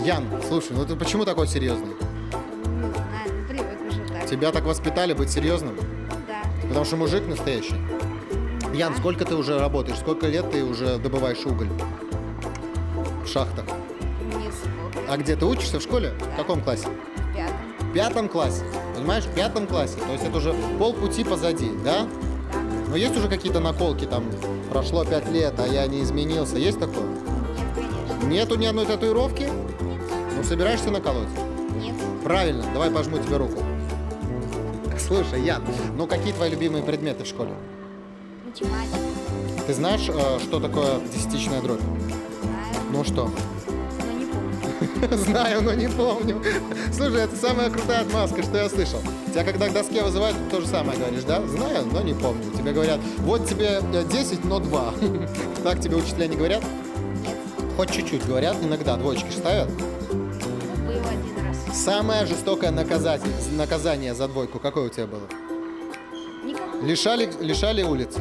Ян, слушай, ну ты почему такой серьезный? Не знаю, привык уже так. Тебя так воспитали быть серьезным? Да. Потому что мужик настоящий. Ян, сколько ты уже работаешь? Сколько лет ты уже добываешь уголь? В шахтах? Не сколько. А где ты учишься в школе? Да. В каком классе? В 5. В 5 классе. Понимаешь, в 5 классе. То есть это уже полпути позади, да? Но есть уже какие-то наколки, там, прошло 5 лет, а я не изменился. Есть такое? Нет, конечно. Нету ни одной татуировки? Ну, собираешься наколоть? Нет. Правильно, давай пожму тебе руку. Слушай, Ян, ну какие твои любимые предметы в школе? Математика. Ты знаешь, что такое десятичная дробь? Знаю. Ну что? Но не помню. Знаю, но не помню. Слушай, это самая крутая отмазка, что я слышал. Тебя когда к доске вызывают, ты то же самое говоришь, да? Знаю, но не помню. Тебе говорят, вот тебе 10, но 2. Так тебе учителя не говорят? Нет. Хоть чуть-чуть говорят, иногда двоечки ставят. Ну, было один раз. Самое жестокое наказание за двойку какое у тебя было? Никак. Лишали улицы?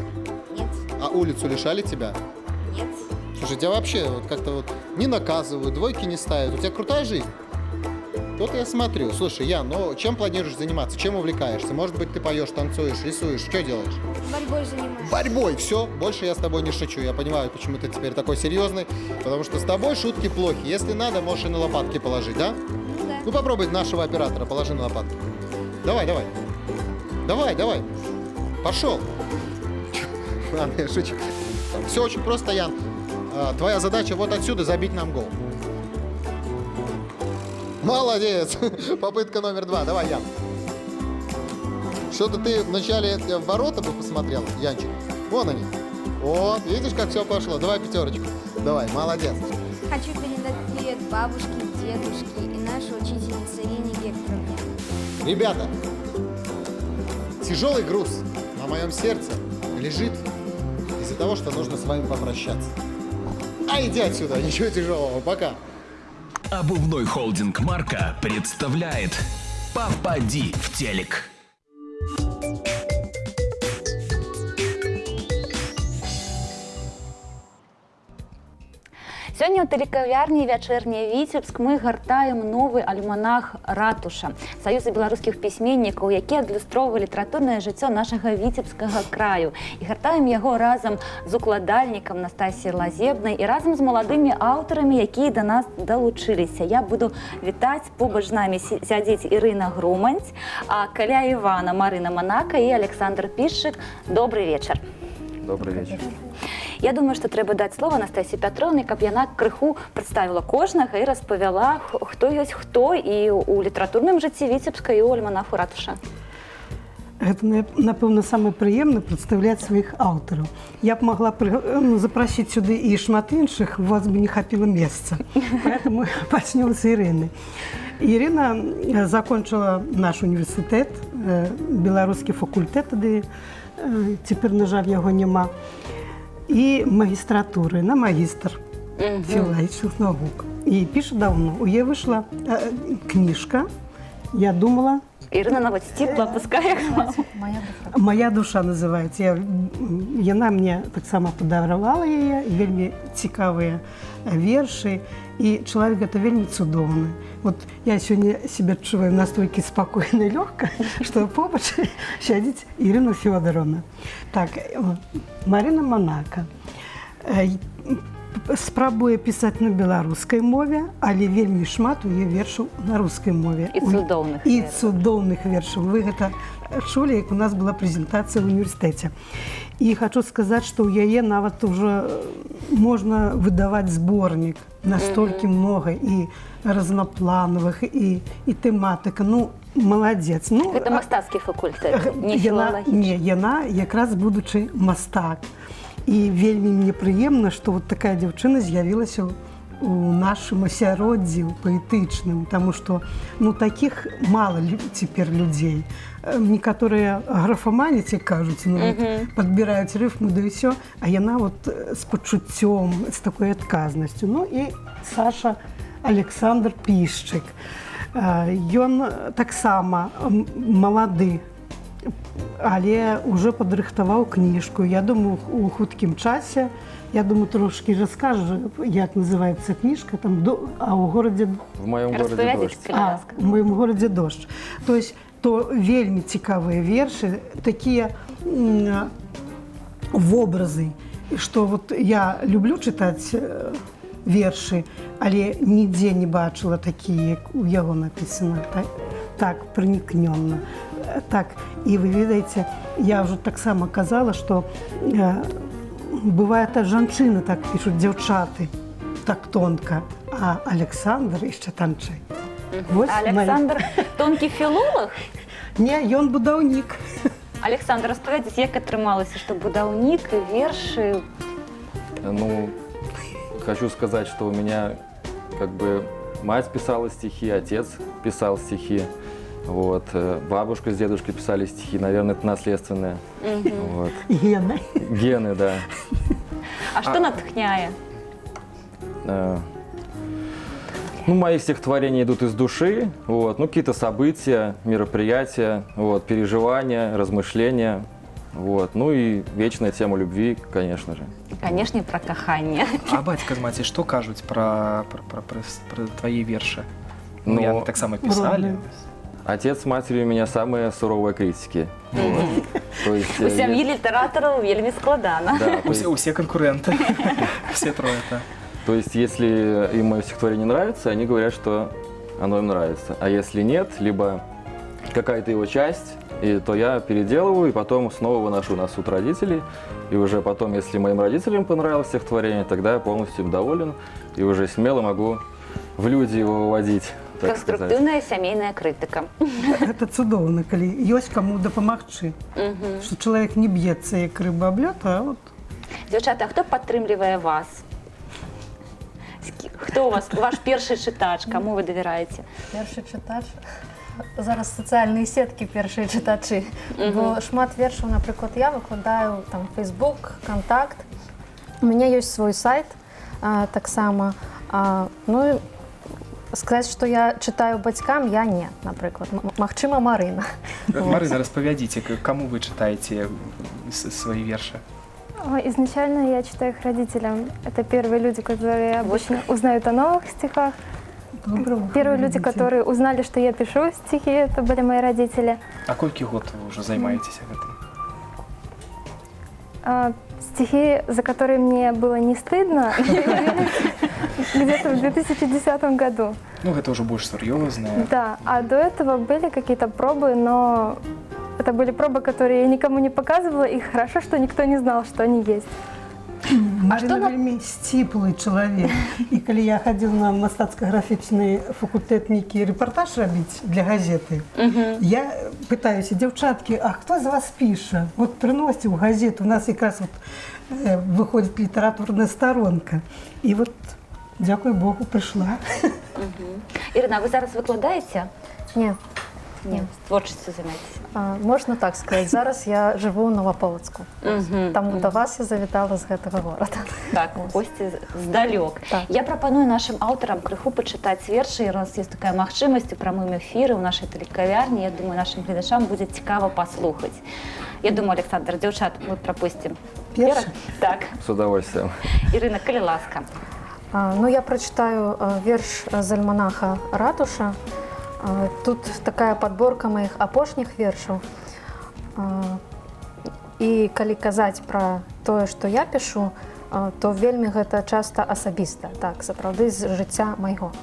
Нет. А улицу лишали тебя? Нет. Слушай, тебя вообще вот как-то вот не наказывают, двойки не ставят. У тебя крутая жизнь. Вот я смотрю. Слушай, Ян, ну чем планируешь заниматься? Чем увлекаешься? Может быть, ты поешь, танцуешь, рисуешь? Что делаешь? Борьбой занимаюсь. Борьбой, все. Больше я с тобой не шучу. Я понимаю, почему ты теперь такой серьезный. Потому что с тобой шутки плохи. Если надо, можешь и на лопатки положить, да? Ну да. Ну попробуй нашего оператора, положи на лопатки. Давай, давай. Давай, давай. Пошел. Ладно, я шучу. Все очень просто, Ян. Твоя задача вот отсюда забить нам гол. Молодец! Попытка номер 2. Давай, Ян. Что-то ты вначале в ворота бы посмотрел, Янчик. Вон они. Вот, видишь, как все пошло. Давай пятерочку. Давай, молодец. Хочу передать привет бабушке, дедушке и нашей учительнице Ирине Гекторовне. Ребята, тяжелый груз на моем сердце лежит из-за того, что нужно с вами попрощаться. А иди отсюда, ничего тяжелого, пока. Обувной холдинг «Марка» представляет «Попади в телек». Сёння ў тэлекавярні «Вячэрняя Віцебск» мы гартаем новы альманах «Ратуша» Саюза беларускіх пісьменнікаў, які адлюстроўвае літаратурнае жыццё нашага віцебскага краю. І гартаем яго разам з укладальнікам Настасіяй Лазебнай і разам з маладымі аўтарамі, якія да нас далучыліся. Я буду вітаць, побач з намі сядзець Ірына Груманць, а каля Івана Марына Манака і Александр Пішчык. Добрый вечар. Добрый вечер. Я думаю, што трэба даць слова Настасіі Пятроўнай, каб яна крыху прадставіла кожнага і распавяла, хто ёсць хто і ў літаратурным жыцці Віцебска і ў альманаху «Ратуша». Это, напэўна, самае прыемна прадстаўляць сваіх аўтараў. Я б могла запрасіць сюды і шмат іншых, у вас бы не хапіла месца. Поэтому пачнём з Ірыны. Ірына закончыла наш універсітэт, беларускі факультэт, тады цяпер, на жаль, яго няма, і магістратуры на магістр філалагічных навук. І піша даўно. У яе выйшла кніжка, я думала... Ірына нават сціпла пускае. «Моя душа» называецца. Яна мне таксама падаравала яе, вельмі цікавыя вершы, і чалавек гэта вельмі цудоўны. Вот я сёння себе адчуваю настолькі спакойна і лёгка, што побач сядзіць Ірына Фёдоровна. Так, Марына Манака спрабуе пісаць на беларускай мове, але вельмі шмат у яе вершаў на рускай мове. І цудоўных. І цудоўных вершаў. Вы гэта чулі, як у нас была прэзентацыя ў універсітэце. І хочу сказаць, што ў яе нават уже можна выдаваць зборнік. Настолькі много і разноплановых, і тэматыка. Ну, маладзец. Гэта мастацкі факультэт, не філалагічны. Не, яна якраз будучы мастак. І вельмі мне прыемна, што вот такая дзяўчына з'явілася у нашым асяроддзі паэтычным, таму што такіх мала цяпер людзей. Некаторыя графаманіці кажуць, падбіраюць рыфму, да і ўсё, а яна вот з пачуццём, з такой адказнасцю. Ну і Саша Александр Пішчык. Ён таксама малады, але ўжо падрыхтаваў кніжку. Я думаю, у хуткім часе, я думаю, трошки раскажу, як называется книжка, там, а у городе... В моем городе дождь. В моем городе дождь. То есть, то вельмі цікавыя вершы, такія вобразы, што вот я люблю чытаць вершы, але нідзе не бачыла такія, як у яго напісана, так пранікнённа. Так, і вы ведаеце, я ўжо таксама казала, што бывае, та жанчыны так пішуць, дзяўчаты, так тонка, а Александр яшчэ танчэй. Александр тонкий філолог? Не, ён будаўнік. Александр, распавядзіце, як атрымалася, што будаўнік і вершы? Ну, хочу сказать, что у меня как бы мать писала стихи, отец писал стихи. Вот. Бабушка с дедушкой писали стихи, наверное, это наследственное. Вот. Гены. Гены, да. А что натхняет? Ну, мои стихотворения идут из души, вот. Ну, какие-то события, мероприятия, вот, переживания, размышления. Вот. Ну и вечная тема любви, конечно же. Конечно, про каханне. А бацька з маці што кажуць пра твои вершы? Ну, я так само писали. Отец с матерью у меня самые суровые критики. У сям'і літаратараў вельмі складана. Усе конкуренты, все трое-то. То есть, если им мое стихотворение нравится, они говорят, что оно им нравится. А если нет, либо какая-то его часть, то я переделываю и потом снова выношу на суд родителей. И уже потом, если моим родителям понравилось стихотворение, тогда я полностью им доволен и уже смело могу в люди его выводить. Конструктивная сямейная критика. Это цудоўна, калі ёсць каму дапамагчы. Што чалавек не б'ецца, як рыба об лёд, а вот... Дзяўчаты, а хто падтрымлівае вас? Хто у вас, ваш першы чытач, каму вы давяраеце? Першы чытач? Зараз сацыяльныя сеткі першыя чытачы. Бо шмат вершаў, напрыклад, я выкладаю там Facebook, Контакт. У мяне ёсць свой сайт таксама. Ну і сказаць, што я чытаю бацькам, я не, напрыклад. Магчыма, Марына. Марына, распавядзіце, каму вы чытаеце свои верши? Изначально я читаю их родителям. Это первые люди, которые обычно узнают о новых стихах. Первые люди, которые узнали, что я пишу стихи, это были мои родители. А сколько год вы уже занимаетесь этим? Стихи, за которые мне было не стыдно, где-то в 2010 году. Ну, это уже больше серьезно. Да, а до этого были какие-то пробы, но это были пробы, которые я никому не показывала, и хорошо, что никто не знал, что они есть. Марина вельмі сціплы чалавек. І калі я хадзіла на мастацка-графічны факультэт нейкі рэпартаж рабіць для газеты, я пытаюся, дзяўчаткі, а хто з вас піша? Вот прыносьце ў газету, у нас якраз вот выходзіць літаратурная старонка. І вот, дзякуй Богу, прыйшла. Ірына, вы зараз выкладаеце? Не. Не, творчеством займаетесь? Можна так сказаць. Зараз я жыву ў Новаполацку. Таму да вас я завітала з гэтага горада. Так, госці здалёк. Я прапаную нашим аўтарам крыху пачытаць вершы. І раз есть такая магчымасць у прамым эфіры ў нашай тэлекавярні, я думаю, нашим гледачам будзе цікава паслухаць. Я думаю, Александр, дзяўчат, мы пропустим. Першы? Так. С удовольствием. Ірына, калі ласка. Ну, я прачытаю верш з альманаха «Ратуша». Тут такая подборка моих апошніх вершаў. І калі казаць пра тое, што я пішу, то вельмі гэта часта асабіста, так, сапраўды з жыцця майго.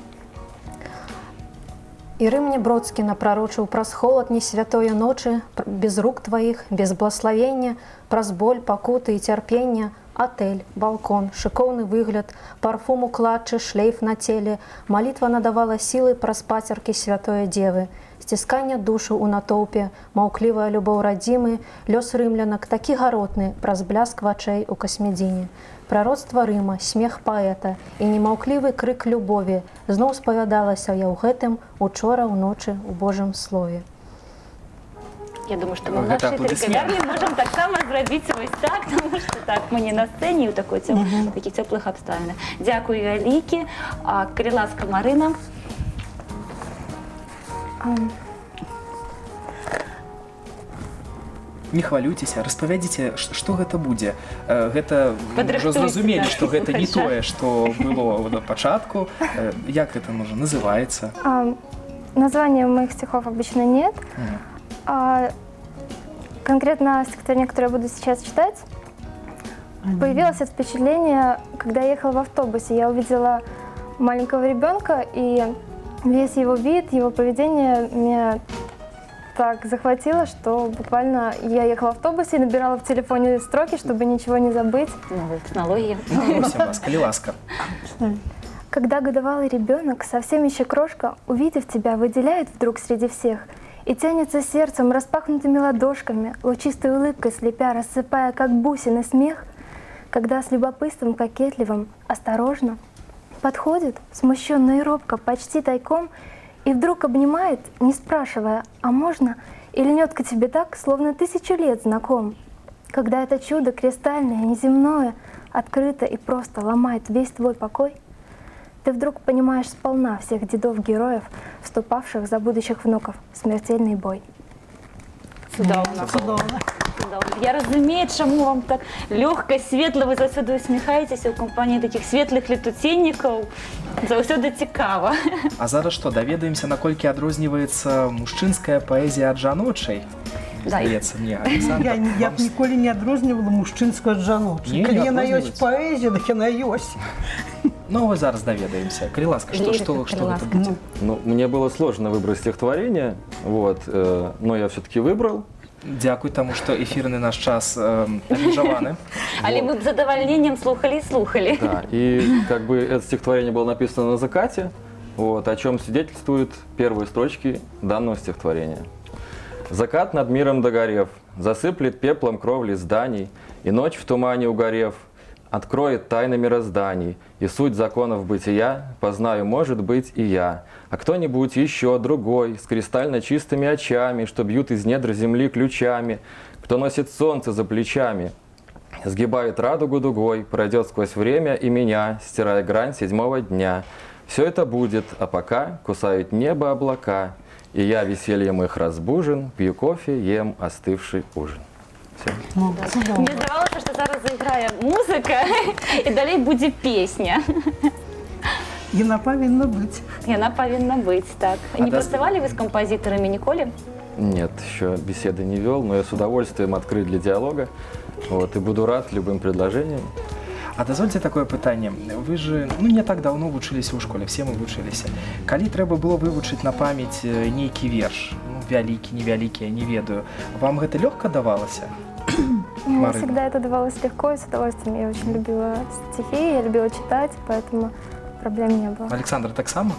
Іры мне Бродскі напрарочыў праз холад несвятое ночы, без рук тваіх, без блаславення, праз боль, пакуты і цярпення, отель, балкон, шыкоўны выгляд, парфум у клатчы, шлейф на целе, малітва надавала сілы праз пацеркі святое дзевы, сцісканне душу ў натоўпе, маўклівая любоў радзімы, лёс рымлянак такі гаротны праз бляск вачэй у касмедзіне. Прароцтва Рыма, смех паэта і немаўклівы крык любові зноў спавядалася я ў гэтым учора ўночы ў Божым слове. Я думаю, што мы ў Гэта нашай апладысменты. тэлекавярні можам таксама зрабіць вось так, тому што так, мы не на сцэне ў такіх цёплых абставінах. Дзякую вялікі. Калі ласка, Марына. Не хвалюйцеся, распавядзіце, што гэта будзе. Гэта мы ўжо Падрыхтуйце, зразумелі, да, што гэта не слухача. тое, што было на пачатку. Як гэта можа называецца? Названия моих стихов обычно нет. Конкретно стихотворение, которое я буду сейчас читать, появилось от впечатления, когда я ехала в автобусе. Я увидела маленького ребенка, и весь его вид, его поведение меня так захватило, что буквально я ехала в автобусе и набирала в телефоне строки, чтобы ничего не забыть. Новые технологии. Просим вас, калі ласка. Когда годовалый ребенок, совсем еще крошка, увидев тебя, выделяет вдруг среди всех и тянется сердцем распахнутыми ладошками, лучистой улыбкой слепя, рассыпая, как бусины, смех, когда с любопытством кокетливым, осторожно, подходит, смущенно и робко, почти тайком, и вдруг обнимает, не спрашивая, а можно, и льнет к тебе так, словно 1000 лет знаком. Когда это чудо кристальное, неземное, открыто и просто ломает весь твой покой, ты вдруг понимаешь сполна всех дедов-героев, вступавших за будущих внуков в смертельный бой. Цудоўна. Цудоўна. Я разумею, чаму вам так лёгка, светла, вы заўсёды усміхаецеся ў кампаніі такіх светлых летуценнікаў. Заўсёды цікава. А зараз што, даведаемся, наколькі адрозніваецца мужчынская паэзія ад жаночай? Здаецца мне, Александр. Я б ніколі не адрознівала мужчынскую ад жаночай. Калі яна ёсць паэзія, так яна ёсць. Ну, вы зараз даведаемся. Калі ласка, что это будет? Ну, мне было сложно выбрать стихотворение, вот, но я все-таки выбрал. Дякую, тому что эфирный наш час обмежованы. Але мы б з задовольнением слухали и слухали. Да, и как бы это стихотворение было написано на закате, вот, о чем свидетельствуют первые строчки данного стихотворения. «Закат над миром догорев, засыплет пеплом кровли зданий, и ночь в тумане угорев, откроет тайны мирозданий, и суть законов бытия познаю, может быть, и я, а кто-нибудь еще другой, с кристально чистыми очами, что бьют из недр земли ключами, кто носит солнце за плечами, сгибает радугу дугой, пройдет сквозь время и меня, стирая грань 7-го дня. Все это будет, а пока кусают небо облака, и я весельем их разбужен, пью кофе, ем остывший ужин». Мне здавалося, што зараз зайграе музыка і далей будзе песня. Яна павінна быць. Яна павінна быць, так. Не працавалі вы з кампазітарамі ніколі? Нет, еще беседы не вел, но я с удовольствием открыт для диалога, вот, и буду рад любым предложениям. А дазвольце такое пытанне. Вы же не так давно вучыліся ў школе, все мы вучыліся. Калі трэба было вывучыць на памяць нейкі верш, вялікі, невялікі, я не ведаю, вам гэта лёгка давалася? Мне всегда это давалось легко и с удовольствием. Я очень любила стихи, я любила читать, поэтому проблем не было. Александр, так само?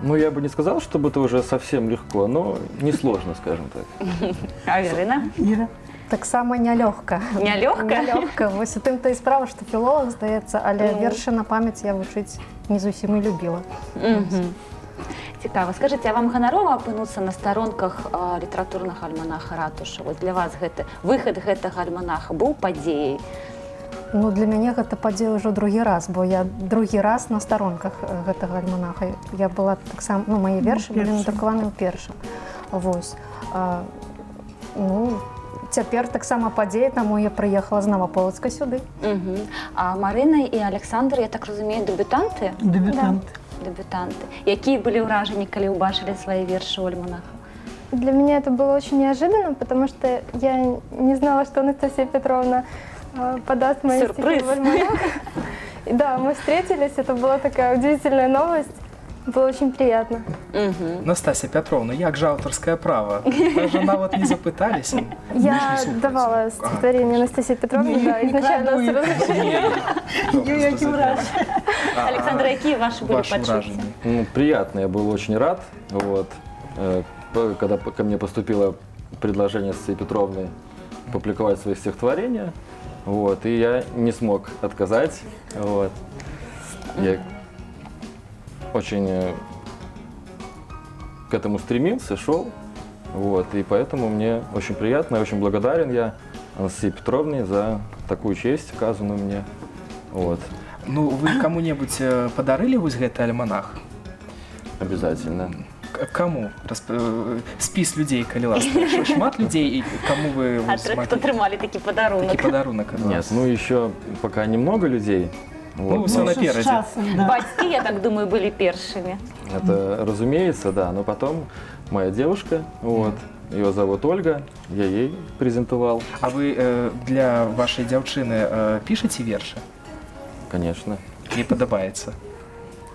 Ну, я бы не сказал, чтобы это уже совсем легко, но несложно, скажем так. А Ірина? Іра? Таксама нялёгка. Нялёгка? Нялёгка. Вось у тым-то і справа, што філолог, здаецца, але вершы на памяць я вучыць не зусім і любіла. Цікава. Скажыце, а вам ганарова апынуцца на старонках літаратурнага альманаха «Ратуша»? Вось для вас выхад гэтага альманаха быў падзеяй? Ну, для мяне гэта падзея ўжо другі раз, бо я другі раз на старонках гэтага альманаха. Я была таксама, ну, мае вершы былі надрукаваны ў першым. Вось. Ну, цяпер таксама падзея, таму я прыехала з Наваполацка сюды. А Марына і Александр, я так разумею, дэбютанты? Дэбютанты. Дебютанты. Какие были ўражанні, калі убачили свои верши у альманаха? Для меня это было очень неожиданно, потому что я не знала, что Анастасия Петровна подаст мои стихи в альманах. И да, мы встретились, это была такая удивительная новость. Было очень приятно. Настасья Петровна, як же авторское право? Даже нават не запытались. Я давала стихотворение Анастасии Петровне, да, изначально с разрешения. Александр, какие ваши были подчеркнуты? Ну, приятно, я был очень рад. Вот. Когда ко мне поступило предложение Анастасии Петровны публиковать свои стихотворения, вот, и я не смог отказать. Вот. Я очень к этому стремился, шел. Вот, и поэтому мне очень приятно, я очень благодарен я Анастасии Петровне за такую честь, оказанную мне. Вот. Ну, вы кому-нибудь подарили вось гэты альманах? Обязательно. Кому? Спіс людзей, калі ласка. Шмат людзей, и кому вы... Кто трымали такі падарунак? Такі падарунак ад вас. Нет, ну еще пока немного людей. Ну, все напереде. Бацькі, я так думаю, были першими. Это, разумеется, да, но потом моя девушка, вот, ее зовут Ольга, я ей презентовал. А вы для вашей дзяўчыны пишете вершы? Конечно. Ей падабаецца?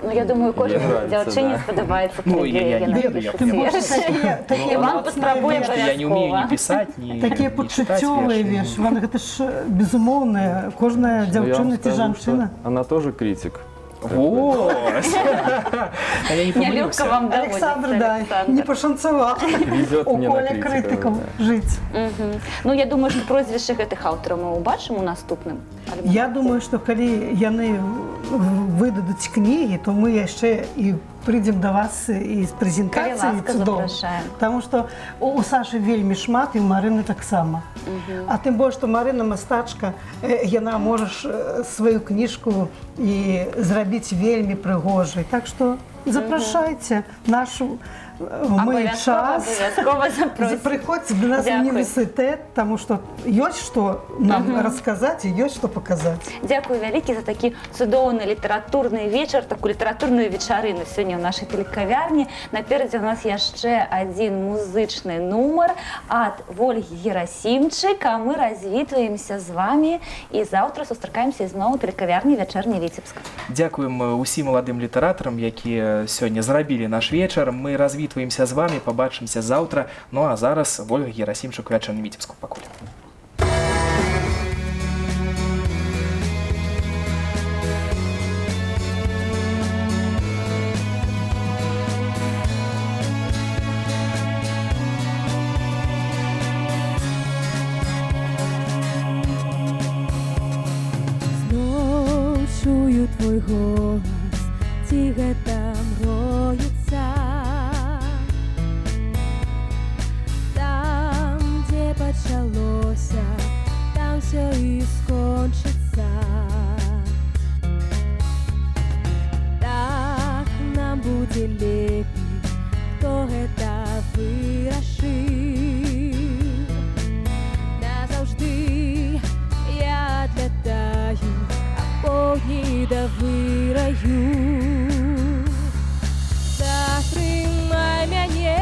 Ну, я думаю, кожному дзяўчыне спадабаецца, калі яна напішуць вершы. Іван паспрабуе абавязкова. Я не умею ни писать, ни Такія пачуццёвыя вершы. Гэта ж безумоўна, кожная дзяўчына ці жанчына. Она тоже критик. Вот! Нелёгка вам даводится, Александр, да, не пашанцаваў у коле крытыкаў жыць. Ну, я думаю, што прозвішчы гэтых аўтараў мы ўбачым у наступным альбоме. Я думаю, што калі яны выдадуць кнігі, то мы яшчэ і прыйдзем да вас і з прэзентацыяй цудоў. Таму што у Сашы вельмі шмат, і ў Марыны таксама. А тым больш, што Марына мастачка, яна можа сваю кніжку і зрабіць вельмі прыгожай. Так што запрашайце нашу мы час. Прыходзьце да нас у універсітэт, таму што ёсць што нам расказаць і ёсць што паказаць. Дзякую вялікі за такі цудоўны літаратурны вечар, такую літаратурную вечарыну сёння ў нашай тэлекавярні. Наперадзе у нас яшчэ адзін музычны нумар ад Вольгі Герасімчык, а мы развітваемся з вамі і заўтра сустракаемся зноў у тэлекавярні «Вячэрні Віцебск». Дзякуем усім маладым літаратарам, якія сёння зрабілі наш вечар. Мы развітваемся з вамі, пабачымся заўтра. Ну а зараз Вольга Герасімчык у «Вячэрні Віцебску». Пакуль. Чую твой голос, ці гэта мроецца. Там, дзе пачалося, там всё і скончыцца. Так нам будзе лепей, хто гэта вырашыў. Назаўжды я адлятаю поні да выраю. Затрымай мяне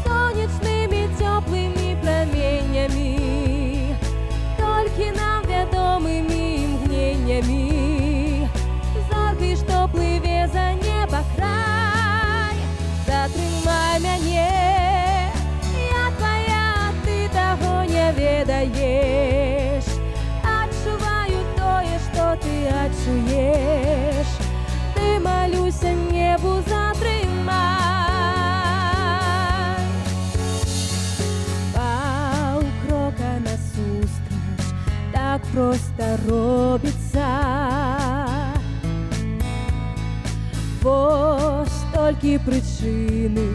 сонечнымі цёплымі праменямі, толькі нам вядомымі імгненнямі, зоркай, што плыве за неба край. Затрымай мяне, я твая, ты таго не ведаеш. Што ты адчуеш, ты малюся небу затрымай. Паўкрока насустрач, так проста робіцца. Вось толькі прычыны,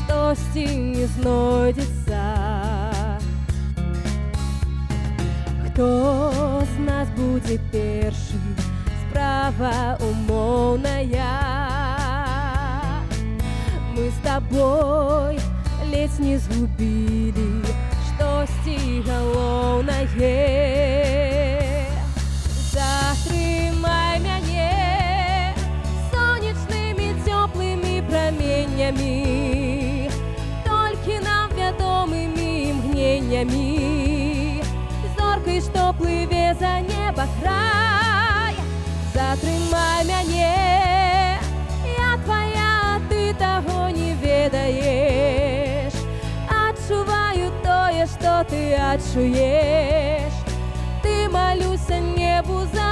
штосьці не знойдзецца. Хто з нас будзе першы, справа умоўная. Мы з табой ледзь не згубілі штосьці галоўнае. Затрымай мяне сонечнымі цёплымі праменямі, толькі нам вядомымі імгненямі, што плыве за неба край. Затрымай мяне, я твая, ты таго не ведаеш. Адчуваю тое, што ты адчуеш. Ты малюся небу за